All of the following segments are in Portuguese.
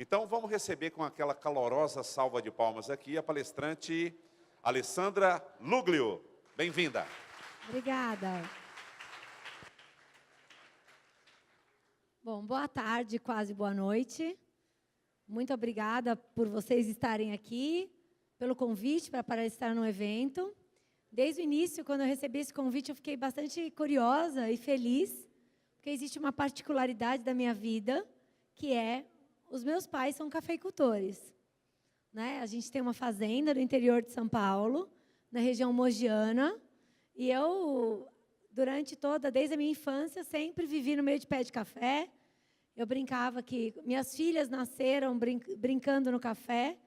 Então, vamos receber com aquela calorosa salva de palmas aqui a palestrante Alessandra Luglio. Bem-vinda. Obrigada. Bom, boa tarde, quase boa noite. Muito obrigada por vocês estarem aqui, pelo convite para palestrar no evento. Desde o início, quando eu recebi esse convite, eu fiquei bastante curiosa e feliz, porque existe uma particularidade da minha vida, que é, os meus pais são cafeicultores. Né? A gente tem uma fazenda no interior de São Paulo, na região mogiana, e eu, desde a minha infância, sempre vivi no meio de pé de café. Eu brincava que minhas filhas nasceram brincando no café.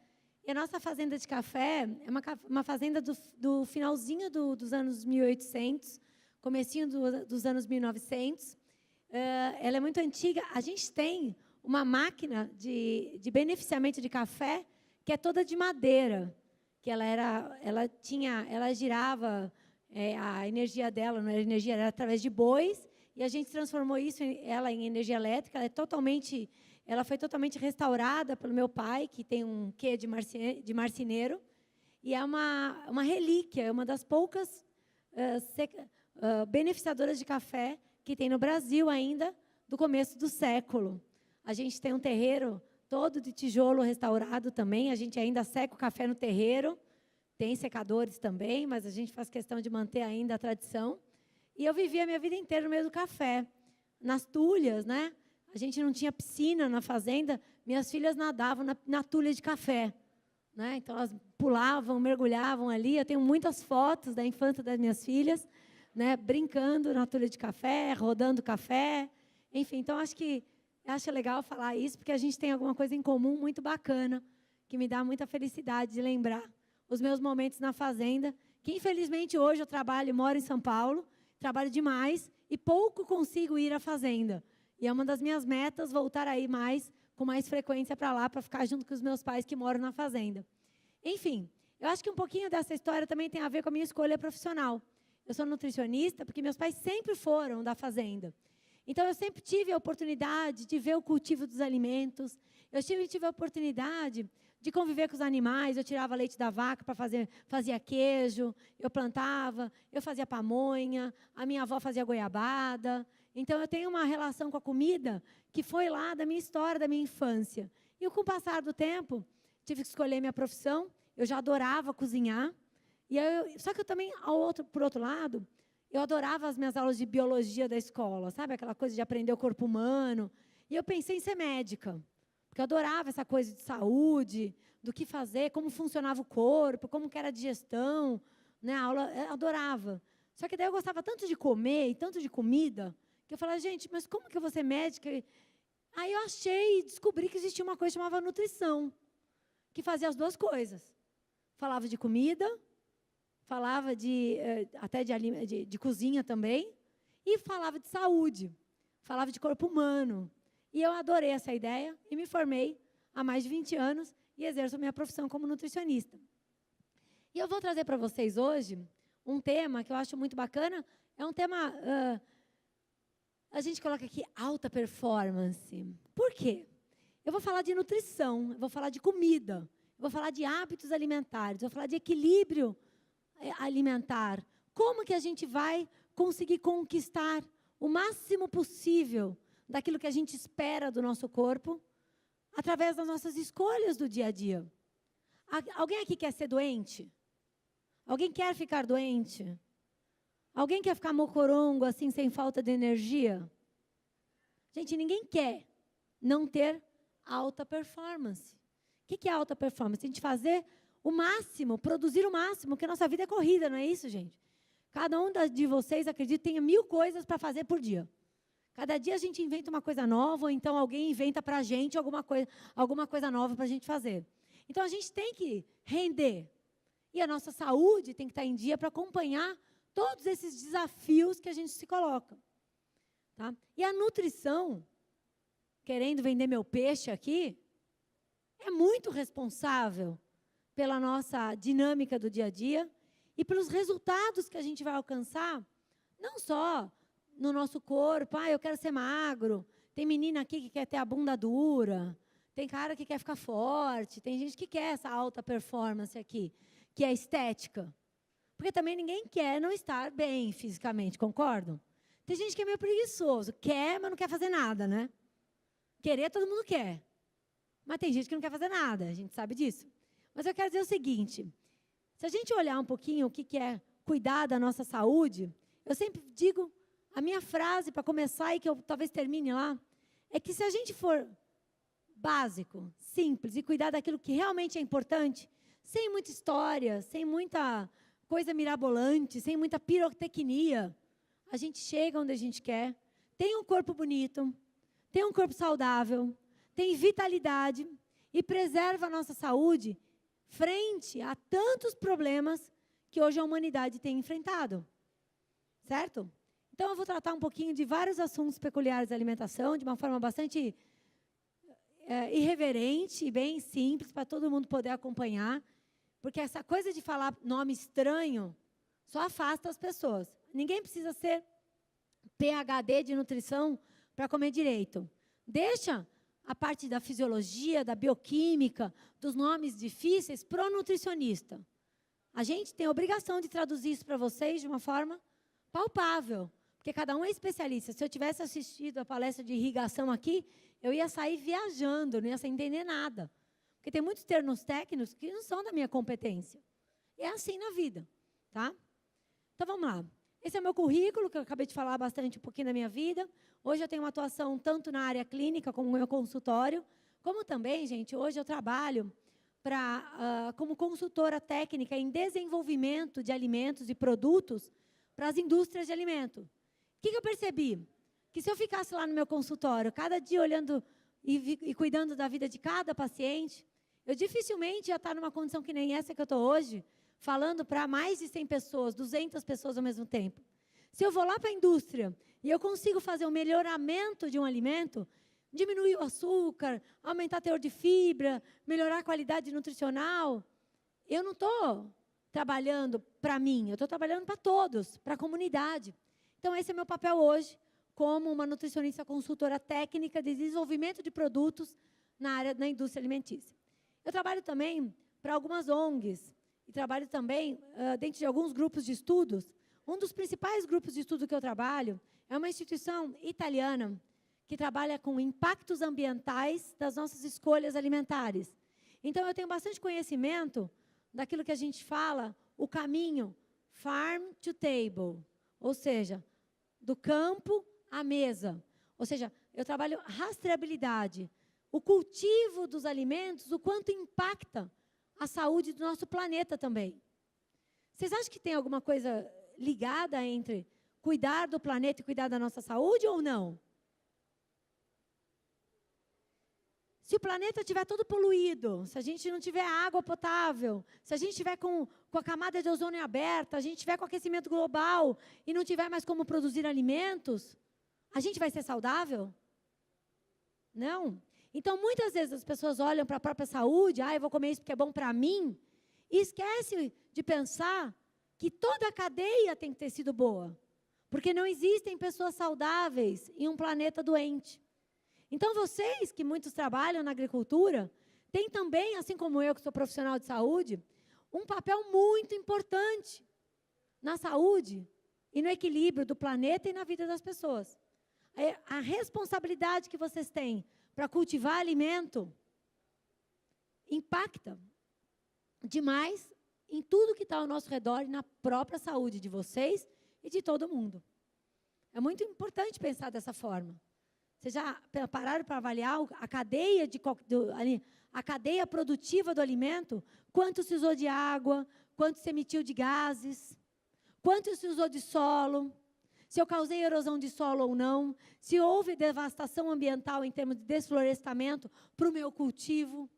E a nossa fazenda de café é uma fazenda do finalzinho dos anos 1800, comecinho dos anos 1900. Ela é muito antiga. A gente tem uma máquina de beneficiamento de café que é toda de madeira, que ela girava, a energia dela não era energia, era através de bois, e a gente transformou ela em energia elétrica. Ela foi totalmente restaurada pelo meu pai, que tem um quê de marceneiro, e é uma relíquia, é uma das poucas beneficiadoras de café que tem no Brasil ainda, do começo do século. A gente tem um terreiro todo de tijolo restaurado também, a gente ainda seca o café no terreiro, tem secadores também, mas a gente faz questão de manter ainda a tradição. E eu vivi a minha vida inteira no meio do café, nas tulhas, né? A gente não tinha piscina na fazenda, minhas filhas nadavam na tulha de café. Né? Então, elas pulavam, mergulhavam ali. Eu tenho muitas fotos da infância das minhas filhas, né? Brincando na tulha de café, rodando café. Enfim, então, acho legal falar isso, porque a gente tem alguma coisa em comum muito bacana, que me dá muita felicidade de lembrar os meus momentos na fazenda, que, infelizmente, hoje eu trabalho e moro em São Paulo, trabalho demais e pouco consigo ir à fazenda. E é uma das minhas metas voltar a ir com mais frequência para lá, para ficar junto com os meus pais que moram na fazenda. Enfim, eu acho que um pouquinho dessa história também tem a ver com a minha escolha profissional. Eu sou nutricionista porque meus pais sempre foram da fazenda. Então, eu sempre tive a oportunidade de ver o cultivo dos alimentos, eu tive a oportunidade de conviver com os animais, eu tirava leite da vaca fazia queijo, eu plantava, eu fazia pamonha, a minha avó fazia goiabada. Então, eu tenho uma relação com a comida que foi lá da minha história, da minha infância. E com o passar do tempo, tive que escolher minha profissão. Eu já adorava cozinhar. Só que eu também, por outro lado, eu adorava as minhas aulas de biologia da escola, sabe? Aquela coisa de aprender o corpo humano. E eu pensei em ser médica, porque eu adorava essa coisa de saúde, do que fazer, como funcionava o corpo, como que era a digestão. Né? A aula, eu adorava. Só que daí eu gostava tanto de comer e tanto de comida, que eu falava, gente, mas como que eu vou ser médica? Aí eu descobri que existia uma coisa que chamava nutrição, que fazia as duas coisas. Falava de comida, falava até de cozinha também, e falava de saúde, falava de corpo humano. E eu adorei essa ideia e me formei há mais de 20 anos e exerço a minha profissão como nutricionista. E eu vou trazer para vocês hoje um tema que eu acho muito bacana, é um tema... a gente coloca aqui alta performance. Por quê? Eu vou falar de nutrição, eu vou falar de comida, eu vou falar de hábitos alimentares, eu vou falar de equilíbrio alimentar. Como que a gente vai conseguir conquistar o máximo possível daquilo que a gente espera do nosso corpo através das nossas escolhas do dia a dia. Alguém aqui quer ser doente? Alguém quer ficar doente? Alguém quer ficar mocorongo, assim, sem falta de energia? Gente, ninguém quer não ter alta performance. O que é alta performance? A gente fazer o máximo, produzir o máximo, porque a nossa vida é corrida, não é isso, gente? Cada um de vocês, acredito, tenha 1000 coisas para fazer por dia. Cada dia a gente inventa uma coisa nova, ou então alguém inventa para a gente alguma coisa nova para a gente fazer. Então, a gente tem que render. E a nossa saúde tem que estar em dia para acompanhar todos esses desafios que a gente se coloca. Tá? E a nutrição, querendo vender meu peixe aqui, é muito responsável pela nossa dinâmica do dia a dia e pelos resultados que a gente vai alcançar, não só no nosso corpo, eu quero ser magro, tem menina aqui que quer ter a bunda dura, Tem cara que quer ficar forte, tem gente que quer essa alta performance aqui, que é estética. Porque também ninguém quer não estar bem fisicamente, concordam? Tem gente que é meio preguiçoso, quer, mas não quer fazer nada, né? Querer todo mundo quer. Mas tem gente que não quer fazer nada, a gente sabe disso. Mas eu quero dizer o seguinte, se a gente olhar um pouquinho o que é cuidar da nossa saúde, eu sempre digo, a minha frase para começar e que eu talvez termine lá, é que se a gente for básico, simples e cuidar daquilo que realmente é importante, sem muita história, sem muita coisa mirabolante, sem muita pirotecnia, a gente chega onde a gente quer, tem um corpo bonito, tem um corpo saudável, tem vitalidade e preserva a nossa saúde frente a tantos problemas que hoje a humanidade tem enfrentado. Certo? Então, eu vou tratar um pouquinho de vários assuntos peculiares da alimentação, de uma forma bastante irreverente e bem simples, para todo mundo poder acompanhar, porque essa coisa de falar nome estranho só afasta as pessoas. Ninguém precisa ser PhD de nutrição para comer direito. Deixa a parte da fisiologia, da bioquímica, dos nomes difíceis para o nutricionista. A gente tem a obrigação de traduzir isso para vocês de uma forma palpável, porque cada um é especialista. Se eu tivesse assistido a palestra de irrigação aqui, eu ia sair viajando, não ia sair entender nada. Porque tem muitos termos técnicos que não são da minha competência. E é assim na vida, tá? Então, vamos lá. Esse é o meu currículo, que eu acabei de falar bastante um pouquinho da minha vida. Hoje eu tenho uma atuação tanto na área clínica, como no meu consultório, como também, gente, hoje eu trabalho como consultora técnica em desenvolvimento de alimentos e produtos para as indústrias de alimento. O que eu percebi? Que se eu ficasse lá no meu consultório, cada dia olhando e cuidando da vida de cada paciente, eu dificilmente ia estar numa condição que nem essa que eu estou hoje, falando para mais de 100 pessoas, 200 pessoas ao mesmo tempo. Se eu vou lá para a indústria e eu consigo fazer um melhoramento de um alimento, diminuir o açúcar, aumentar o teor de fibra, melhorar a qualidade nutricional, eu não estou trabalhando para mim, eu estou trabalhando para todos, para a comunidade. Então, esse é meu papel hoje, como uma nutricionista consultora técnica de desenvolvimento de produtos na indústria alimentícia. Eu trabalho também para algumas ONGs, e trabalho também dentro de alguns grupos de estudos. Um dos principais grupos de estudo que eu trabalho é uma instituição italiana que trabalha com impactos ambientais das nossas escolhas alimentares. Então, eu tenho bastante conhecimento daquilo que a gente fala, o caminho farm to table, ou seja, do campo à mesa. Ou seja, eu trabalho rastreabilidade, o cultivo dos alimentos, o quanto impacta a saúde do nosso planeta também. Vocês acham que tem alguma coisa ligada entre cuidar do planeta e cuidar da nossa saúde ou não? Se o planeta estiver todo poluído, se a gente não tiver água potável, se a gente estiver com a camada de ozônio aberta, a gente estiver com aquecimento global e não tiver mais como produzir alimentos, a gente vai ser saudável? Não. Então, muitas vezes as pessoas olham para a própria saúde, eu vou comer isso porque é bom para mim, e esquece de pensar que toda a cadeia tem que ter sido boa, porque não existem pessoas saudáveis em um planeta doente. Então, vocês, que muitos trabalham na agricultura, têm também, assim como eu, que sou profissional de saúde, um papel muito importante na saúde e no equilíbrio do planeta e na vida das pessoas. A responsabilidade que vocês têm para cultivar alimento impacta demais em tudo que está ao nosso redor e na própria saúde de vocês e de todo mundo. É muito importante pensar dessa forma. Vocês já pararam para avaliar a cadeia, a cadeia produtiva do alimento? Quanto se usou de água, quanto se emitiu de gases, quanto se usou de solo, se eu causei erosão de solo ou não, se houve devastação ambiental em termos de desflorestamento para o meu cultivo.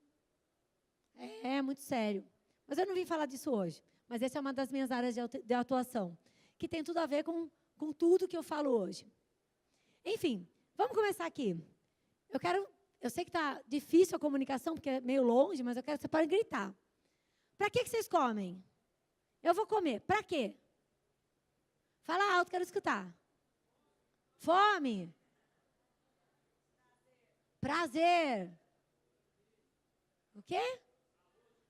É muito sério. Mas eu não vim falar disso hoje. Mas essa é uma das minhas áreas de atuação, que tem tudo a ver com tudo que eu falo hoje. Enfim, vamos começar aqui. Eu sei que está difícil a comunicação, porque é meio longe, mas eu quero que você pare gritar. Para que vocês comem? Eu vou comer. Para quê? Fala alto, quero escutar. Fome. Prazer. quê?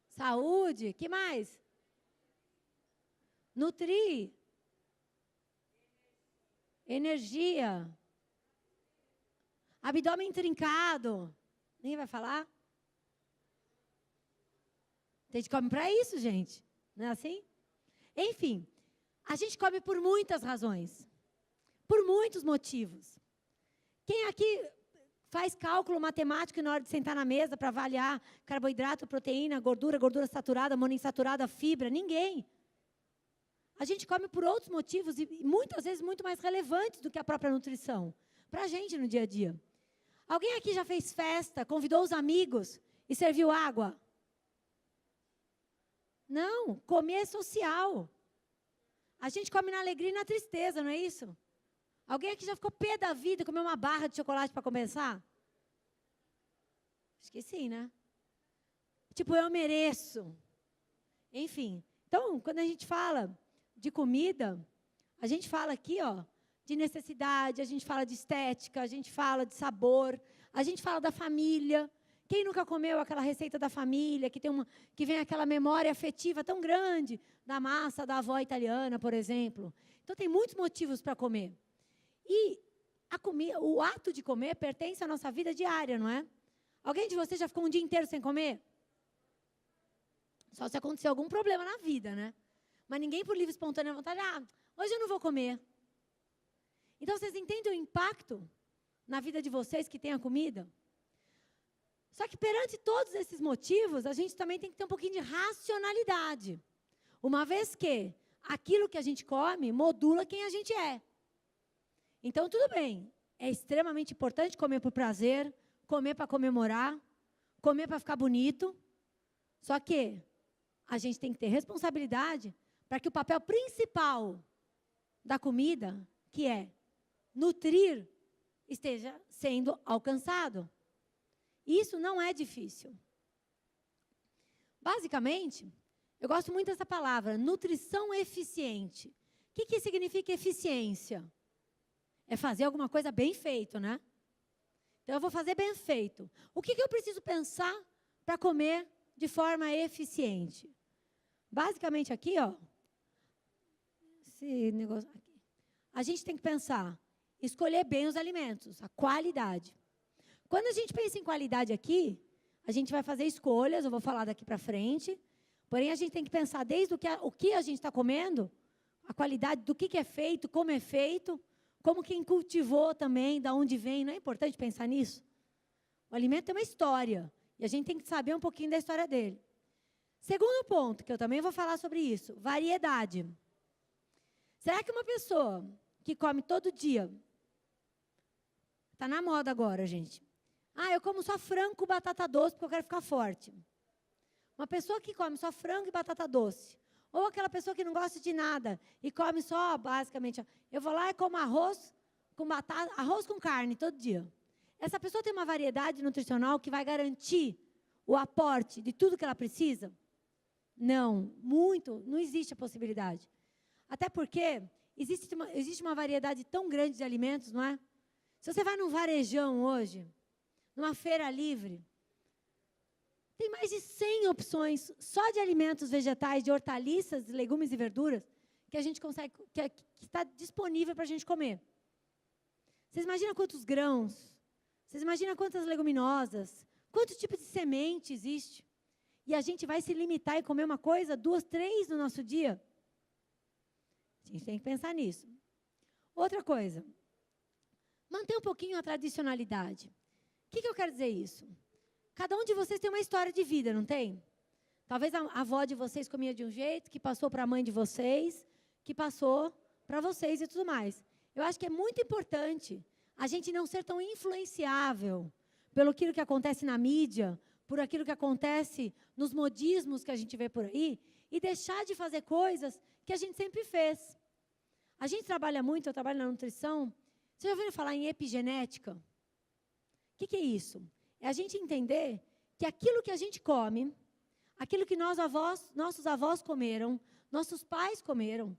Saúde. Que mais? Nutrir. Energia. Abdômen trincado. Ninguém vai falar? A gente come para isso, gente. Não é assim? Enfim, a gente come por muitas razões. Por muitos motivos. Quem aqui faz cálculo matemático na hora de sentar na mesa para avaliar carboidrato, proteína, gordura saturada, monoinsaturada, fibra? Ninguém. A gente come por outros motivos e muitas vezes muito mais relevantes do que a própria nutrição. Para a gente no dia a dia. Alguém aqui já fez festa, convidou os amigos e serviu água? Não, comer é social. A gente come na alegria e na tristeza, não é isso? Alguém aqui já ficou pé da vida, comeu uma barra de chocolate para começar? Acho que sim, né? Tipo, eu mereço. Enfim, então, quando a gente fala de comida, a gente fala aqui, ó, de necessidade, a gente fala de estética, a gente fala de sabor, a gente fala da família. Quem nunca comeu aquela receita da família, que vem aquela memória afetiva tão grande da massa da avó italiana, por exemplo? Então, tem muitos motivos para comer. E o ato de comer pertence à nossa vida diária, não é? Alguém de vocês já ficou um dia inteiro sem comer? Só se aconteceu algum problema na vida, né? Mas ninguém por livre e espontânea vontade, hoje eu não vou comer. Então, vocês entendem o impacto na vida de vocês que tem a comida? Só que perante todos esses motivos, a gente também tem que ter um pouquinho de racionalidade. Uma vez que aquilo que a gente come modula quem a gente é. Então, tudo bem, é extremamente importante comer por prazer, comer para comemorar, comer para ficar bonito. Só que a gente tem que ter responsabilidade para que o papel principal da comida, que é nutrir, esteja sendo alcançado. Isso não é difícil. Basicamente, eu gosto muito dessa palavra, nutrição eficiente. O que significa eficiência? É fazer alguma coisa bem feito, né? Então, eu vou fazer bem feito. O que eu preciso pensar para comer de forma eficiente? Basicamente, aqui, ó, esse negócio aqui, a gente tem que pensar, escolher bem os alimentos, a qualidade. Quando a gente pensa em qualidade aqui, a gente vai fazer escolhas, eu vou falar daqui para frente, porém, a gente tem que pensar desde o que a gente está comendo, a qualidade do que é feito, como é feito, como quem cultivou também, de onde vem. Não é importante pensar nisso? O alimento tem uma história, e a gente tem que saber um pouquinho da história dele. Segundo ponto, que eu também vou falar sobre isso, variedade. Será que uma pessoa que come todo dia, está na moda agora, gente. Eu como só frango com batata doce porque eu quero ficar forte. Uma pessoa que come só frango e batata doce, ou aquela pessoa que não gosta de nada e come só, basicamente, eu vou lá e como arroz com batata, arroz com carne todo dia. Essa pessoa tem uma variedade nutricional que vai garantir o aporte de tudo que ela precisa? Não, não existe a possibilidade. Até porque existe uma variedade tão grande de alimentos, não é? Se você vai num varejão hoje, numa feira livre, tem mais de 100 opções só de alimentos vegetais, de hortaliças, legumes e verduras, que a gente consegue, que está disponível para a gente comer. Vocês imaginam quantos grãos? Vocês imaginam quantas leguminosas? Quantos tipos de semente existe? E a gente vai se limitar e comer uma coisa, 2, 3 no nosso dia? A gente tem que pensar nisso. Outra coisa, manter um pouquinho a tradicionalidade. O que eu quero dizer isso? Cada um de vocês tem uma história de vida, não tem? Talvez a avó de vocês comia de um jeito, que passou para a mãe de vocês, que passou para vocês e tudo mais. Eu acho que é muito importante a gente não ser tão influenciável pelo aquilo que acontece na mídia, por aquilo que acontece nos modismos que a gente vê por aí, e deixar de fazer coisas que a gente sempre fez. A gente trabalha muito, eu trabalho na nutrição. Vocês já ouviram falar em epigenética? O que é isso? É a gente entender que aquilo que a gente come, aquilo que nossos avós comeram, nossos pais comeram,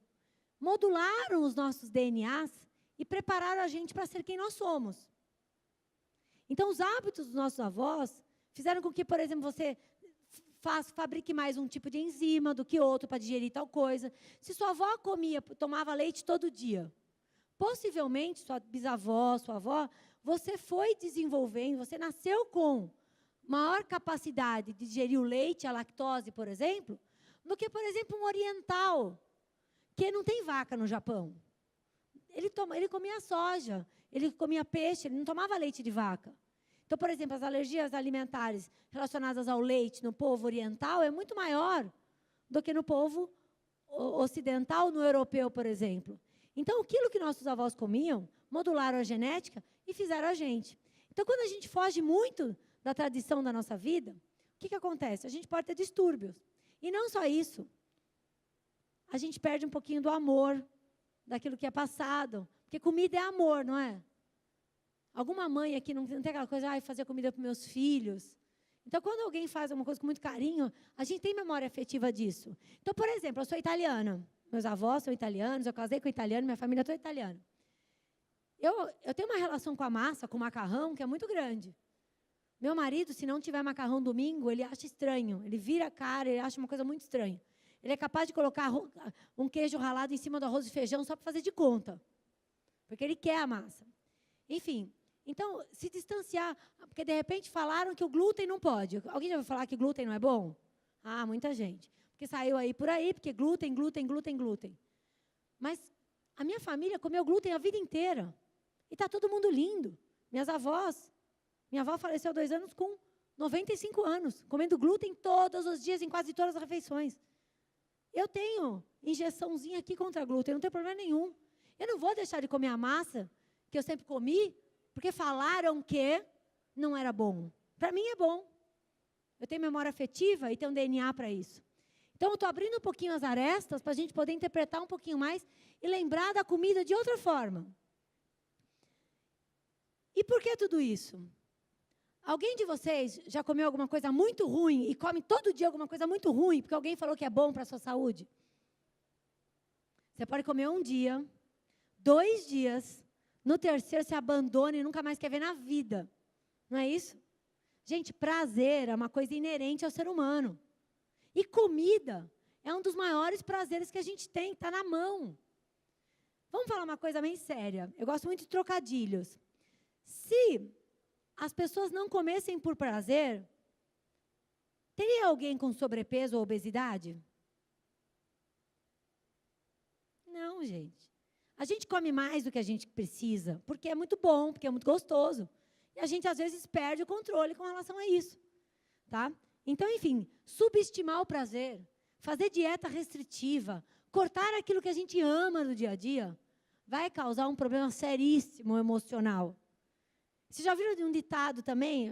modularam os nossos DNAs e prepararam a gente para ser quem nós somos. Então, os hábitos dos nossos avós fizeram com que, por exemplo, você fabrique mais um tipo de enzima do que outro para digerir tal coisa. Se sua avó tomava leite todo dia, possivelmente sua bisavó, sua avó, você foi desenvolvendo, você nasceu com maior capacidade de digerir o leite, a lactose, por exemplo, do que, por exemplo, um oriental, que não tem vaca no Japão. Ele comia soja, ele comia peixe, ele não tomava leite de vaca. Então, por exemplo, as alergias alimentares relacionadas ao leite no povo oriental é muito maior do que no povo ocidental, no europeu, por exemplo. Então, aquilo que nossos avós comiam, modularam a genética e fizeram a gente. Então, quando a gente foge muito da tradição da nossa vida, o que acontece? A gente pode ter distúrbios. E não só isso. A gente perde um pouquinho do amor, daquilo que é passado. Porque comida é amor, não é? Alguma mãe aqui não tem aquela coisa, fazer comida para meus filhos. Então, quando alguém faz alguma coisa com muito carinho, a gente tem memória afetiva disso. Então, por exemplo, eu sou italiana. Meus avós são italianos, eu casei com italiano, minha família toda italiana. Eu tenho uma relação com a massa, com o macarrão, que é muito grande. Meu marido, se não tiver macarrão domingo, ele acha estranho. Ele vira a cara, ele acha uma coisa muito estranha. Ele é capaz de colocar um queijo ralado em cima do arroz e feijão só para fazer de conta. Porque ele quer a massa. Enfim, então, se distanciar. Porque, de repente, falaram que o glúten não pode. Alguém já ouviu falar que glúten não é bom? Ah, muita gente. Porque saiu aí por aí, porque glúten, glúten, glúten, glúten. Mas a minha família comeu glúten a vida inteira. E está todo mundo lindo. Minhas avós. Minha avó faleceu há 2 anos com 95 anos, comendo glúten todos os dias, em quase todas as refeições. Eu tenho injeçãozinha aqui contra glúten, não tem problema nenhum. Eu não vou deixar de comer a massa que eu sempre comi, porque falaram que não era bom. Para mim é bom. Eu tenho memória afetiva e tenho um DNA para isso. Então, eu estou abrindo um pouquinho as arestas para a gente poder interpretar um pouquinho mais e lembrar da comida de outra forma. E por que tudo isso? Alguém de vocês já comeu alguma coisa muito ruim e come todo dia alguma coisa muito ruim porque alguém falou que é bom para a sua saúde? Você pode comer um dia, 2 dias, no terceiro você abandona e nunca mais quer ver na vida. Não é isso? Gente, prazer é uma coisa inerente ao ser humano. E comida é um dos maiores prazeres que a gente tem, está na mão. Vamos falar uma coisa bem séria. Eu gosto muito de trocadilhos. Se as pessoas não comessem por prazer, teria alguém com sobrepeso ou obesidade? Não, gente. A gente come mais do que a gente precisa, porque é muito bom, porque é muito gostoso. E a gente, às vezes, perde o controle com relação a isso. Tá? Então, enfim, subestimar o prazer, fazer dieta restritiva, cortar aquilo que a gente ama no dia a dia, vai causar um problema seríssimo emocional. Vocês já viram de um ditado também,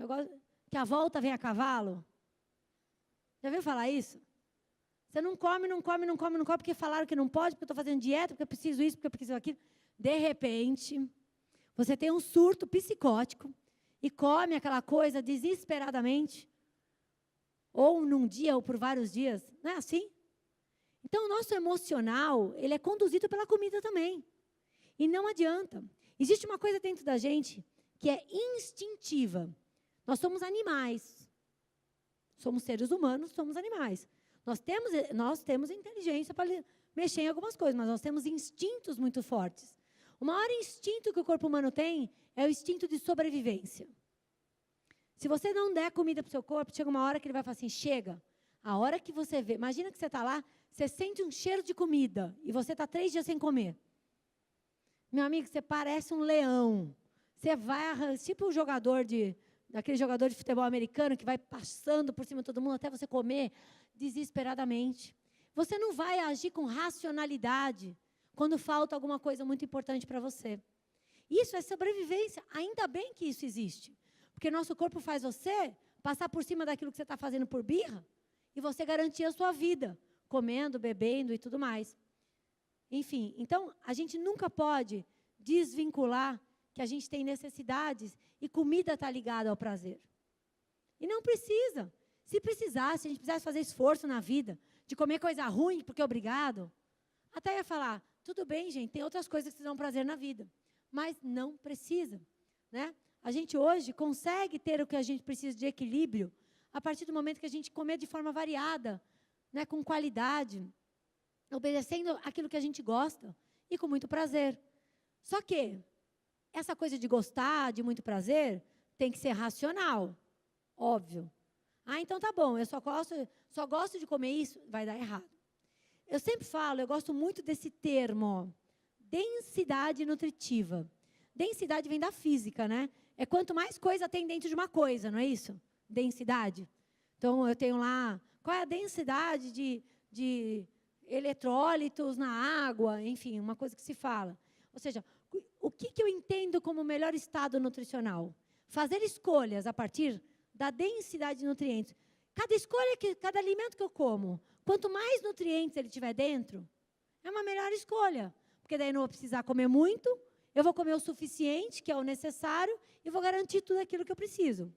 que a volta vem a cavalo? Já ouviu falar isso? Você não come, não come, não come, não come, porque falaram que não pode, porque eu estou fazendo dieta, porque eu preciso isso, porque eu preciso aquilo. De repente, você tem um surto psicótico e come aquela coisa desesperadamente, ou num dia, ou por vários dias. Não é assim? Então, o nosso emocional, ele é conduzido pela comida também. E não adianta. Existe uma coisa dentro da gente que é instintiva. Nós somos animais. Somos seres humanos, somos animais. Nós temos inteligência para mexer em algumas coisas, mas nós temos instintos muito fortes. O maior instinto que o corpo humano tem é o instinto de sobrevivência. Se você não der comida para o seu corpo, chega uma hora que ele vai falar assim, chega. A hora que você vê, imagina que você está lá, você sente um cheiro de comida e você está 3 dias sem comer. Meu amigo, você parece um leão. Você vai, tipo daquele jogador de futebol americano que vai passando por cima de todo mundo até você comer desesperadamente. Você não vai agir com racionalidade quando falta alguma coisa muito importante para você. Isso é sobrevivência. Ainda bem que isso existe. Porque nosso corpo faz você passar por cima daquilo que você está fazendo por birra e você garantir a sua vida, comendo, bebendo e tudo mais. Enfim, então, a gente nunca pode desvincular que a gente tem necessidades e comida está ligada ao prazer. E não precisa. Se precisasse, se a gente precisasse fazer esforço na vida, de comer coisa ruim, porque é obrigado, até ia falar, tudo bem, gente, tem outras coisas que te dão prazer na vida. Mas não precisa. Né? A gente hoje consegue ter o que a gente precisa de equilíbrio a partir do momento que a gente comer de forma variada, né, com qualidade, obedecendo aquilo que a gente gosta e com muito prazer. Só que essa coisa de gostar, de muito prazer, tem que ser racional, óbvio. Ah, então tá bom, eu só gosto de comer isso, vai dar errado. Eu sempre falo, eu gosto muito desse termo, densidade nutritiva. Densidade vem da física, né? É quanto mais coisa tem dentro de uma coisa, não é isso? Densidade. Então, eu tenho lá, qual é a densidade de eletrólitos na água, enfim, uma coisa que se fala. Ou seja, o que eu entendo como o melhor estado nutricional? Fazer escolhas a partir da densidade de nutrientes. Cada escolha, cada alimento que eu como, quanto mais nutrientes ele tiver dentro, é uma melhor escolha. Porque daí eu não vou precisar comer muito, eu vou comer o suficiente, que é o necessário, e vou garantir tudo aquilo que eu preciso.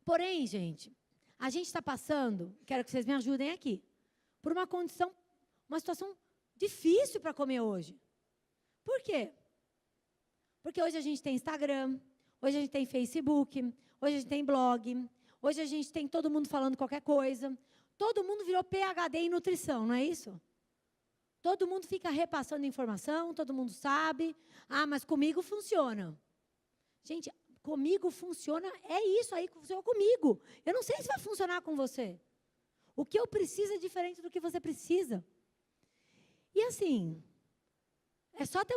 Porém, gente, a gente está passando, quero que vocês me ajudem aqui, por uma condição, uma situação difícil para comer hoje. Por quê? Porque hoje a gente tem Instagram, hoje a gente tem Facebook, hoje a gente tem blog, hoje a gente tem todo mundo falando qualquer coisa. Todo mundo virou PhD em nutrição, não é isso? Todo mundo fica repassando informação, todo mundo sabe. Ah, mas comigo funciona. Gente, comigo funciona, é isso aí que funciona comigo. Eu não sei se vai funcionar com você. O que eu preciso é diferente do que você precisa. E assim, é só ter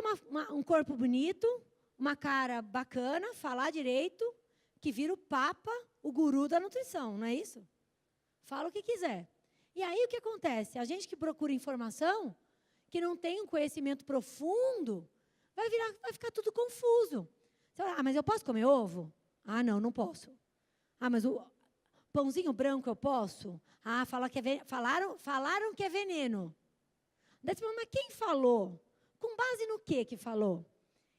um corpo bonito, uma cara bacana, falar direito, que vira o papa, o guru da nutrição, não é isso? Fala o que quiser. E aí o que acontece? A gente que procura informação, que não tem um conhecimento profundo, vai ficar tudo confuso. Você fala, ah, mas eu posso comer ovo? Ah, não, não posso. Ah, mas o pãozinho branco eu posso? Ah, falaram que é veneno. Daí você fala, mas quem falou? Com base no que falou?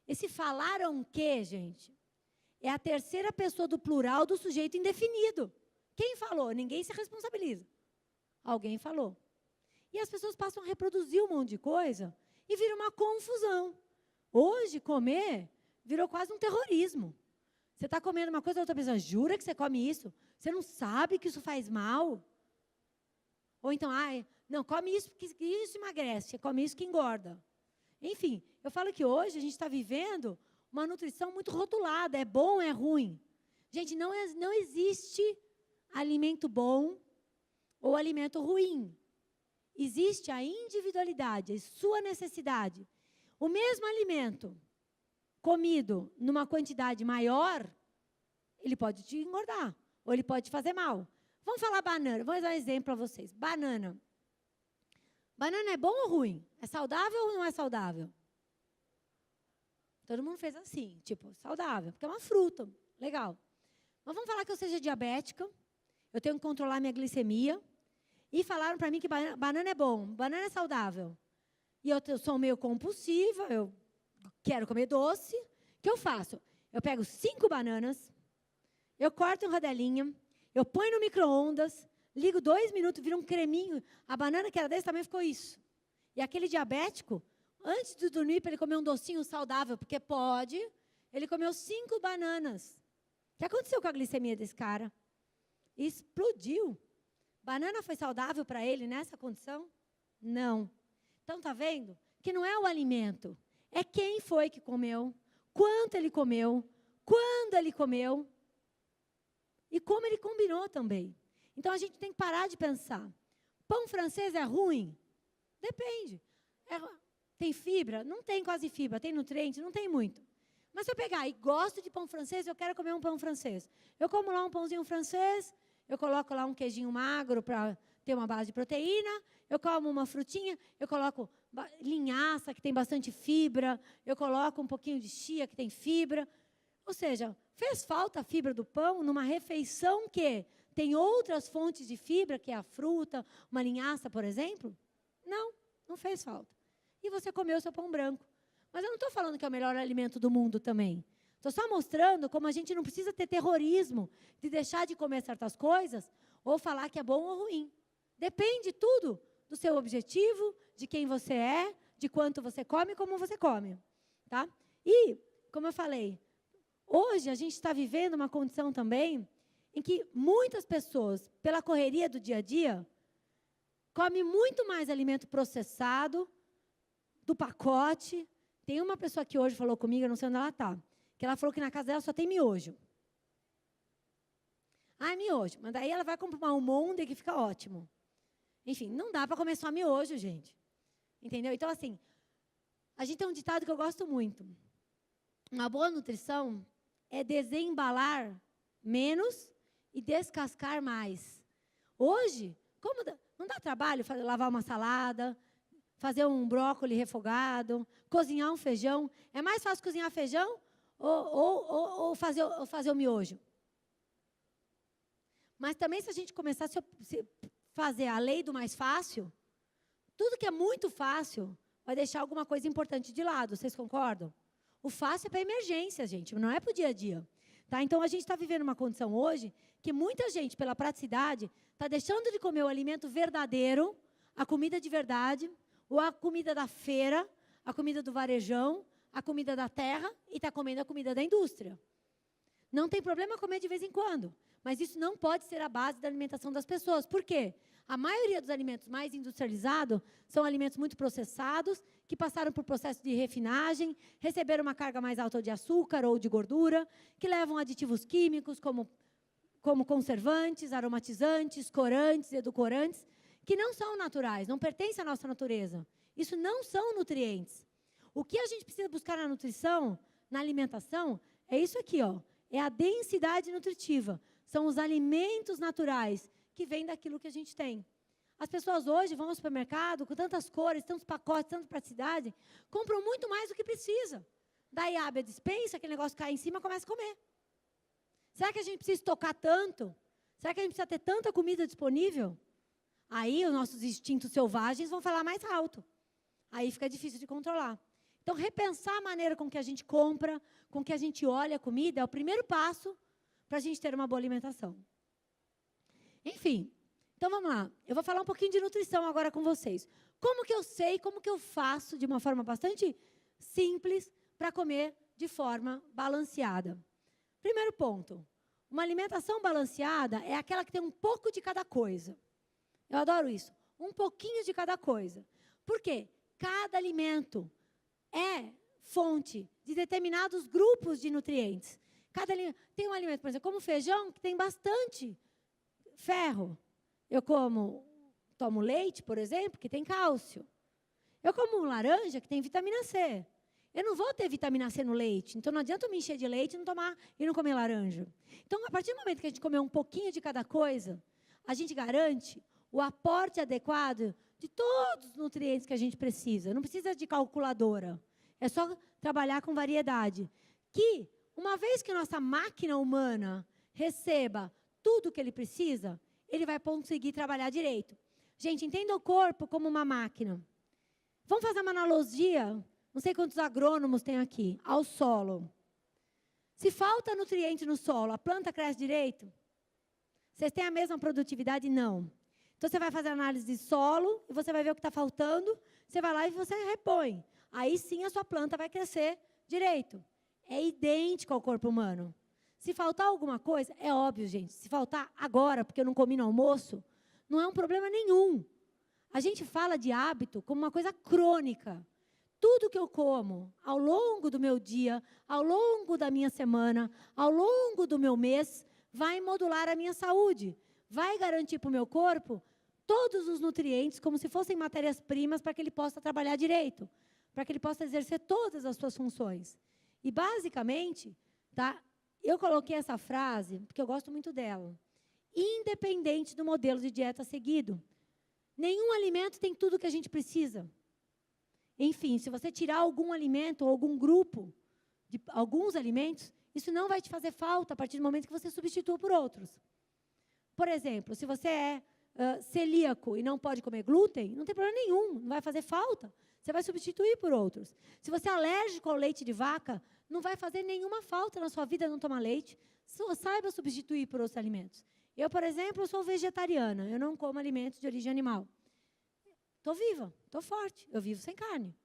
Esse falaram que, gente, é a terceira pessoa do plural do sujeito indefinido. Quem falou? Ninguém se responsabiliza. Alguém falou. E as pessoas passam a reproduzir um monte de coisa e vira uma confusão. Hoje, comer virou quase um terrorismo. Você está comendo uma coisa, a outra pessoa jura que você come isso? Você não sabe que isso faz mal? Ou então, não, come isso porque isso emagrece, come isso que engorda. Enfim, eu falo que hoje a gente está vivendo uma nutrição muito rotulada, é bom, é ruim. Gente, não existe alimento bom ou alimento ruim. Existe a individualidade, a sua necessidade. O mesmo alimento comido numa quantidade maior, ele pode te engordar, ou ele pode te fazer mal. Vamos falar banana, vou dar um exemplo para vocês. Banana. Banana é bom ou ruim? É saudável ou não é saudável? Todo mundo fez assim, tipo, saudável, porque é uma fruta, legal. Mas vamos falar que eu seja diabética, eu tenho que controlar minha glicemia, e falaram para mim que banana é bom, banana é saudável. E eu sou meio compulsiva, eu quero comer doce. O que eu faço? Eu pego 5 bananas, eu corto em rodelinha, eu ponho no micro-ondas, ligo 2 minutos, vira um creminho. A banana que era desse tamanho ficou isso. E aquele diabético, antes de dormir, para ele comer um docinho saudável, porque pode, ele comeu 5 bananas. O que aconteceu com a glicemia desse cara? Explodiu. Banana foi saudável para ele nessa condição? Não. Então, está vendo? Que não é o alimento, é quem foi que comeu, quanto ele comeu, quando ele comeu e como ele combinou também. Então, a gente tem que parar de pensar. Pão francês é ruim? Depende. Tem fibra? Não tem quase fibra. Tem nutriente? Não tem muito. Mas se eu pegar e gosto de pão francês, eu quero comer um pão francês. Eu como lá um pãozinho francês, eu coloco lá um queijinho magro para ter uma base de proteína, eu como uma frutinha, eu coloco linhaça, que tem bastante fibra, eu coloco um pouquinho de chia, que tem fibra. Ou seja, fez falta a fibra do pão numa refeição que tem outras fontes de fibra, que é a fruta, uma linhaça, por exemplo? Não, não fez falta. E você comeu o seu pão branco. Mas eu não estou falando que é o melhor alimento do mundo também. Estou só mostrando como a gente não precisa ter terrorismo de deixar de comer certas coisas ou falar que é bom ou ruim. Depende tudo do seu objetivo, de quem você é, de quanto você come e como você come. Tá? E, como eu falei, hoje a gente está vivendo uma condição também em que muitas pessoas, pela correria do dia a dia, comem muito mais alimento processado, do pacote. Tem uma pessoa que hoje falou comigo, eu não sei onde ela está, que ela falou que na casa dela só tem miojo. Ah, é miojo. Mas daí ela vai comprar um Monday que fica ótimo. Enfim, não dá para comer só miojo, gente. Entendeu? Então, assim, a gente tem um ditado que eu gosto muito. Uma boa nutrição é desembalar menos e descascar mais. Hoje, não dá trabalho lavar uma salada, fazer um brócolis refogado, cozinhar um feijão. É mais fácil cozinhar feijão ou fazer o miojo? Mas também, se a gente começar a fazer a lei do mais fácil, tudo que é muito fácil vai deixar alguma coisa importante de lado. Vocês concordam? O fácil é para emergência, gente, não é para o dia a dia. Tá? Então, a gente está vivendo uma condição hoje que muita gente, pela praticidade, está deixando de comer o alimento verdadeiro, a comida de verdade, ou a comida da feira, a comida do varejão, a comida da terra, e está comendo a comida da indústria. Não tem problema comer de vez em quando, mas isso não pode ser a base da alimentação das pessoas. Por quê? A maioria dos alimentos mais industrializados são alimentos muito processados, que passaram por processo de refinagem, receberam uma carga mais alta de açúcar ou de gordura, que levam aditivos químicos como conservantes, aromatizantes, corantes, edulcorantes, que não são naturais, não pertencem à nossa natureza. Isso não são nutrientes. O que a gente precisa buscar na nutrição, na alimentação, é isso aqui, ó. É a densidade nutritiva. São os alimentos naturais que vêm daquilo que a gente tem. As pessoas hoje vão ao supermercado com tantas cores, tantos pacotes, tanta praticidade, compram muito mais do que precisa. Daí abre a despensa, aquele negócio cai em cima e começa a comer. Será que a gente precisa estocar tanto? Será que a gente precisa ter tanta comida disponível? Aí os nossos instintos selvagens vão falar mais alto. Aí fica difícil de controlar. Então, repensar a maneira com que a gente compra, com que a gente olha a comida, é o primeiro passo para a gente ter uma boa alimentação. Enfim, então vamos lá. Eu vou falar um pouquinho de nutrição agora com vocês. Como que eu sei, como que eu faço de uma forma bastante simples para comer de forma balanceada? Primeiro ponto, uma alimentação balanceada é aquela que tem um pouco de cada coisa. Eu adoro isso, um pouquinho de cada coisa. Por quê? Cada alimento é fonte de determinados grupos de nutrientes. Tem um alimento, por exemplo, como feijão, que tem bastante ferro. Eu tomo leite, por exemplo, que tem cálcio. Eu como laranja, que tem vitamina C. Eu não vou ter vitamina C no leite, então não adianta eu me encher de leite e não comer laranja. Então, a partir do momento que a gente comer um pouquinho de cada coisa, a gente garante o aporte adequado de todos os nutrientes que a gente precisa. Não precisa de calculadora. É só trabalhar com variedade. Que, uma vez que a nossa máquina humana receba tudo o que ele precisa, ele vai conseguir trabalhar direito. Gente, entenda o corpo como uma máquina. Vamos fazer uma analogia, não sei quantos agrônomos tem aqui, ao solo. Se falta nutriente no solo, a planta cresce direito? Vocês têm a mesma produtividade? Não. Então, você vai fazer análise de solo, e você vai ver o que está faltando, você vai lá e você repõe. Aí, sim, a sua planta vai crescer direito. É idêntico ao corpo humano. Se faltar alguma coisa, é óbvio, gente, se faltar agora, porque eu não comi no almoço, não é um problema nenhum. A gente fala de hábito como uma coisa crônica. Tudo que eu como ao longo do meu dia, ao longo da minha semana, ao longo do meu mês, vai modular a minha saúde. Vai garantir para o meu corpo todos os nutrientes, como se fossem matérias-primas, para que ele possa trabalhar direito, para que ele possa exercer todas as suas funções. E, basicamente, tá, eu coloquei essa frase, porque eu gosto muito dela. Independente do modelo de dieta seguido, nenhum alimento tem tudo o que a gente precisa. Enfim, se você tirar algum alimento ou algum grupo de alguns alimentos, isso não vai te fazer falta a partir do momento que você substitua por outros. Por exemplo, se você é celíaco e não pode comer glúten, não tem problema nenhum, não vai fazer falta. Você vai substituir por outros. Se você é alérgico ao leite de vaca, não vai fazer nenhuma falta na sua vida não tomar leite. Saiba substituir por outros alimentos. Eu, por exemplo, sou vegetariana, eu não como alimentos de origem animal. Estou viva, estou forte, eu vivo sem carne.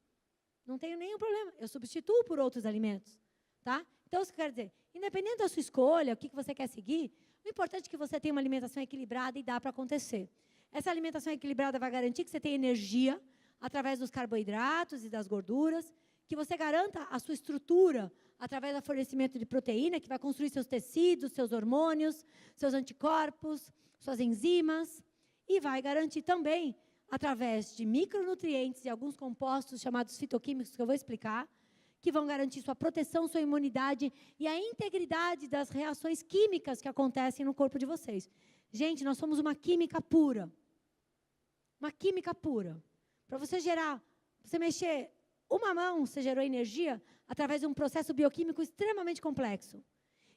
Não tenho nenhum problema, eu substituo por outros alimentos. Tá? Então, isso quer dizer, independente da sua escolha, o que você quer seguir, O importante é que você tenha uma alimentação equilibrada e dá para acontecer. Essa alimentação equilibrada vai garantir que você tenha energia através dos carboidratos e das gorduras, que você garanta a sua estrutura através do fornecimento de proteína, que vai construir seus tecidos, seus hormônios, seus anticorpos, suas enzimas, e vai garantir também, através de micronutrientes e alguns compostos chamados fitoquímicos, que eu vou explicar, que vão garantir sua proteção, sua imunidade e a integridade das reações químicas que acontecem no corpo de vocês. Gente, nós somos uma química pura. Uma química pura. Para você gerar, você mexer uma mão, você gerou energia através de um processo bioquímico extremamente complexo.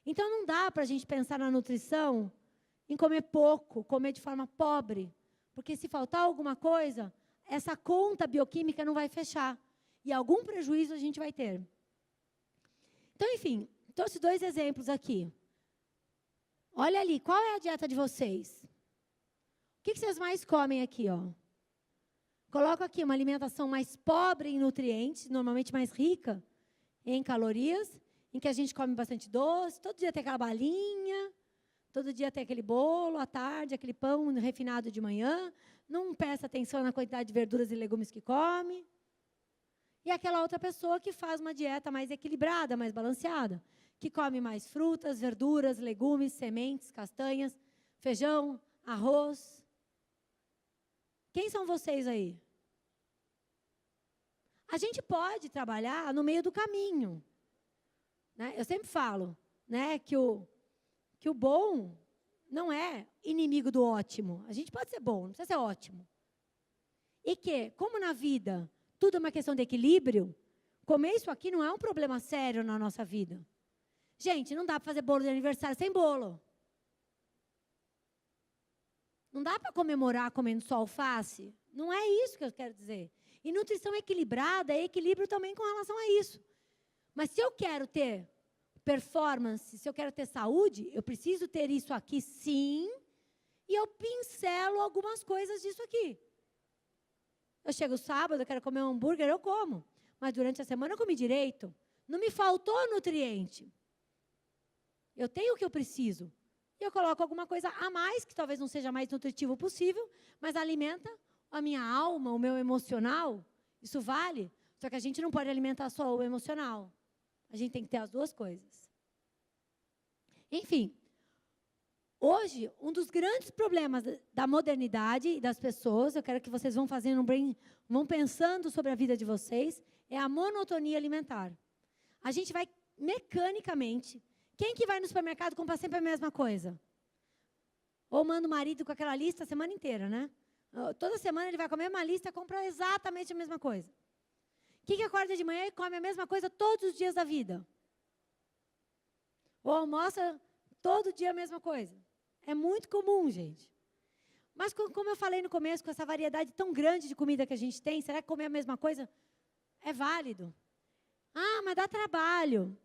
Então, não dá para a gente pensar na nutrição em comer pouco, comer de forma pobre, porque se faltar alguma coisa, essa conta bioquímica não vai fechar. E algum prejuízo a gente vai ter. Então, enfim, trouxe 2 exemplos aqui. Olha ali, qual é a dieta de vocês? O que vocês mais comem aqui, ó? Coloco aqui uma alimentação mais pobre em nutrientes, normalmente mais rica em calorias, em que a gente come bastante doce, todo dia tem aquela balinha, todo dia tem aquele bolo, à tarde, aquele pão refinado de manhã, não presta atenção na quantidade de verduras e legumes que come. E aquela outra pessoa que faz uma dieta mais equilibrada, mais balanceada, que come mais frutas, verduras, legumes, sementes, castanhas, feijão, arroz. Quem são vocês aí? A gente pode trabalhar no meio do caminho. Né? Eu sempre falo, né, que o bom não é inimigo do ótimo. A gente pode ser bom, não precisa ser ótimo. E que, como na vida tudo é uma questão de equilíbrio, comer isso aqui não é um problema sério na nossa vida. Gente, não dá para fazer bolo de aniversário sem bolo. Não dá para comemorar comendo só alface. Não é isso que eu quero dizer. E nutrição equilibrada é equilíbrio também com relação a isso. Mas se eu quero ter performance, se eu quero ter saúde, eu preciso ter isso aqui sim, e eu pincelo algumas coisas disso aqui. Eu chego sábado, eu quero comer um hambúrguer, eu como. Mas durante a semana eu comi direito. Não me faltou nutriente. Eu tenho o que eu preciso. E eu coloco alguma coisa a mais, que talvez não seja mais nutritivo possível, mas alimenta a minha alma, o meu emocional. Isso vale. Só que a gente não pode alimentar só o emocional. A gente tem que ter as 2 coisas. Enfim, hoje, um dos grandes problemas da modernidade e das pessoas, eu quero que vocês vão pensando sobre a vida de vocês, é a monotonia alimentar. A gente vai mecanicamente. Quem que vai no supermercado comprar sempre a mesma coisa? Ou manda o marido com aquela lista a semana inteira, né? Toda semana ele vai comer uma lista e compra exatamente a mesma coisa. Quem que acorda de manhã e come a mesma coisa todos os dias da vida? Ou almoça todo dia a mesma coisa? É muito comum, gente. Mas, como eu falei no começo, com essa variedade tão grande de comida que a gente tem, será que comer a mesma coisa é válido? Ah, mas dá trabalho.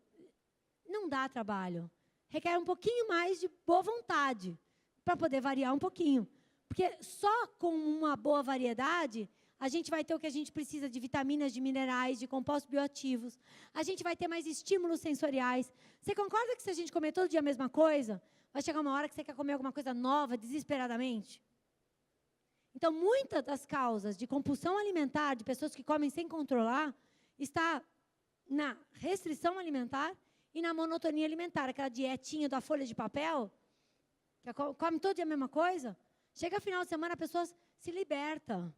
Não dá trabalho. Requer um pouquinho mais de boa vontade para poder variar um pouquinho. Porque só com uma boa variedade, a gente vai ter o que a gente precisa de vitaminas, de minerais, de compostos bioativos. A gente vai ter mais estímulos sensoriais. Você concorda que se a gente comer todo dia a mesma coisa, vai chegar uma hora que você quer comer alguma coisa nova, desesperadamente? Então, muitas das causas de compulsão alimentar, de pessoas que comem sem controlar, está na restrição alimentar e na monotonia alimentar. Aquela dietinha da folha de papel, que come todo dia a mesma coisa, chega final de semana, a pessoa se liberta.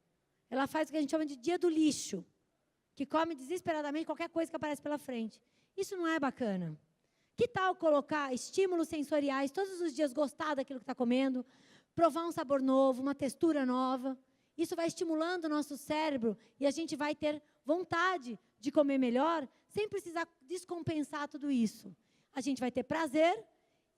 Ela faz o que a gente chama de dia do lixo, que come desesperadamente qualquer coisa que aparece pela frente. Isso não é bacana. Que tal colocar estímulos sensoriais, todos os dias gostar daquilo que está comendo, provar um sabor novo, uma textura nova? Isso vai estimulando o nosso cérebro e a gente vai ter vontade de comer melhor, sem precisar descompensar tudo isso. A gente vai ter prazer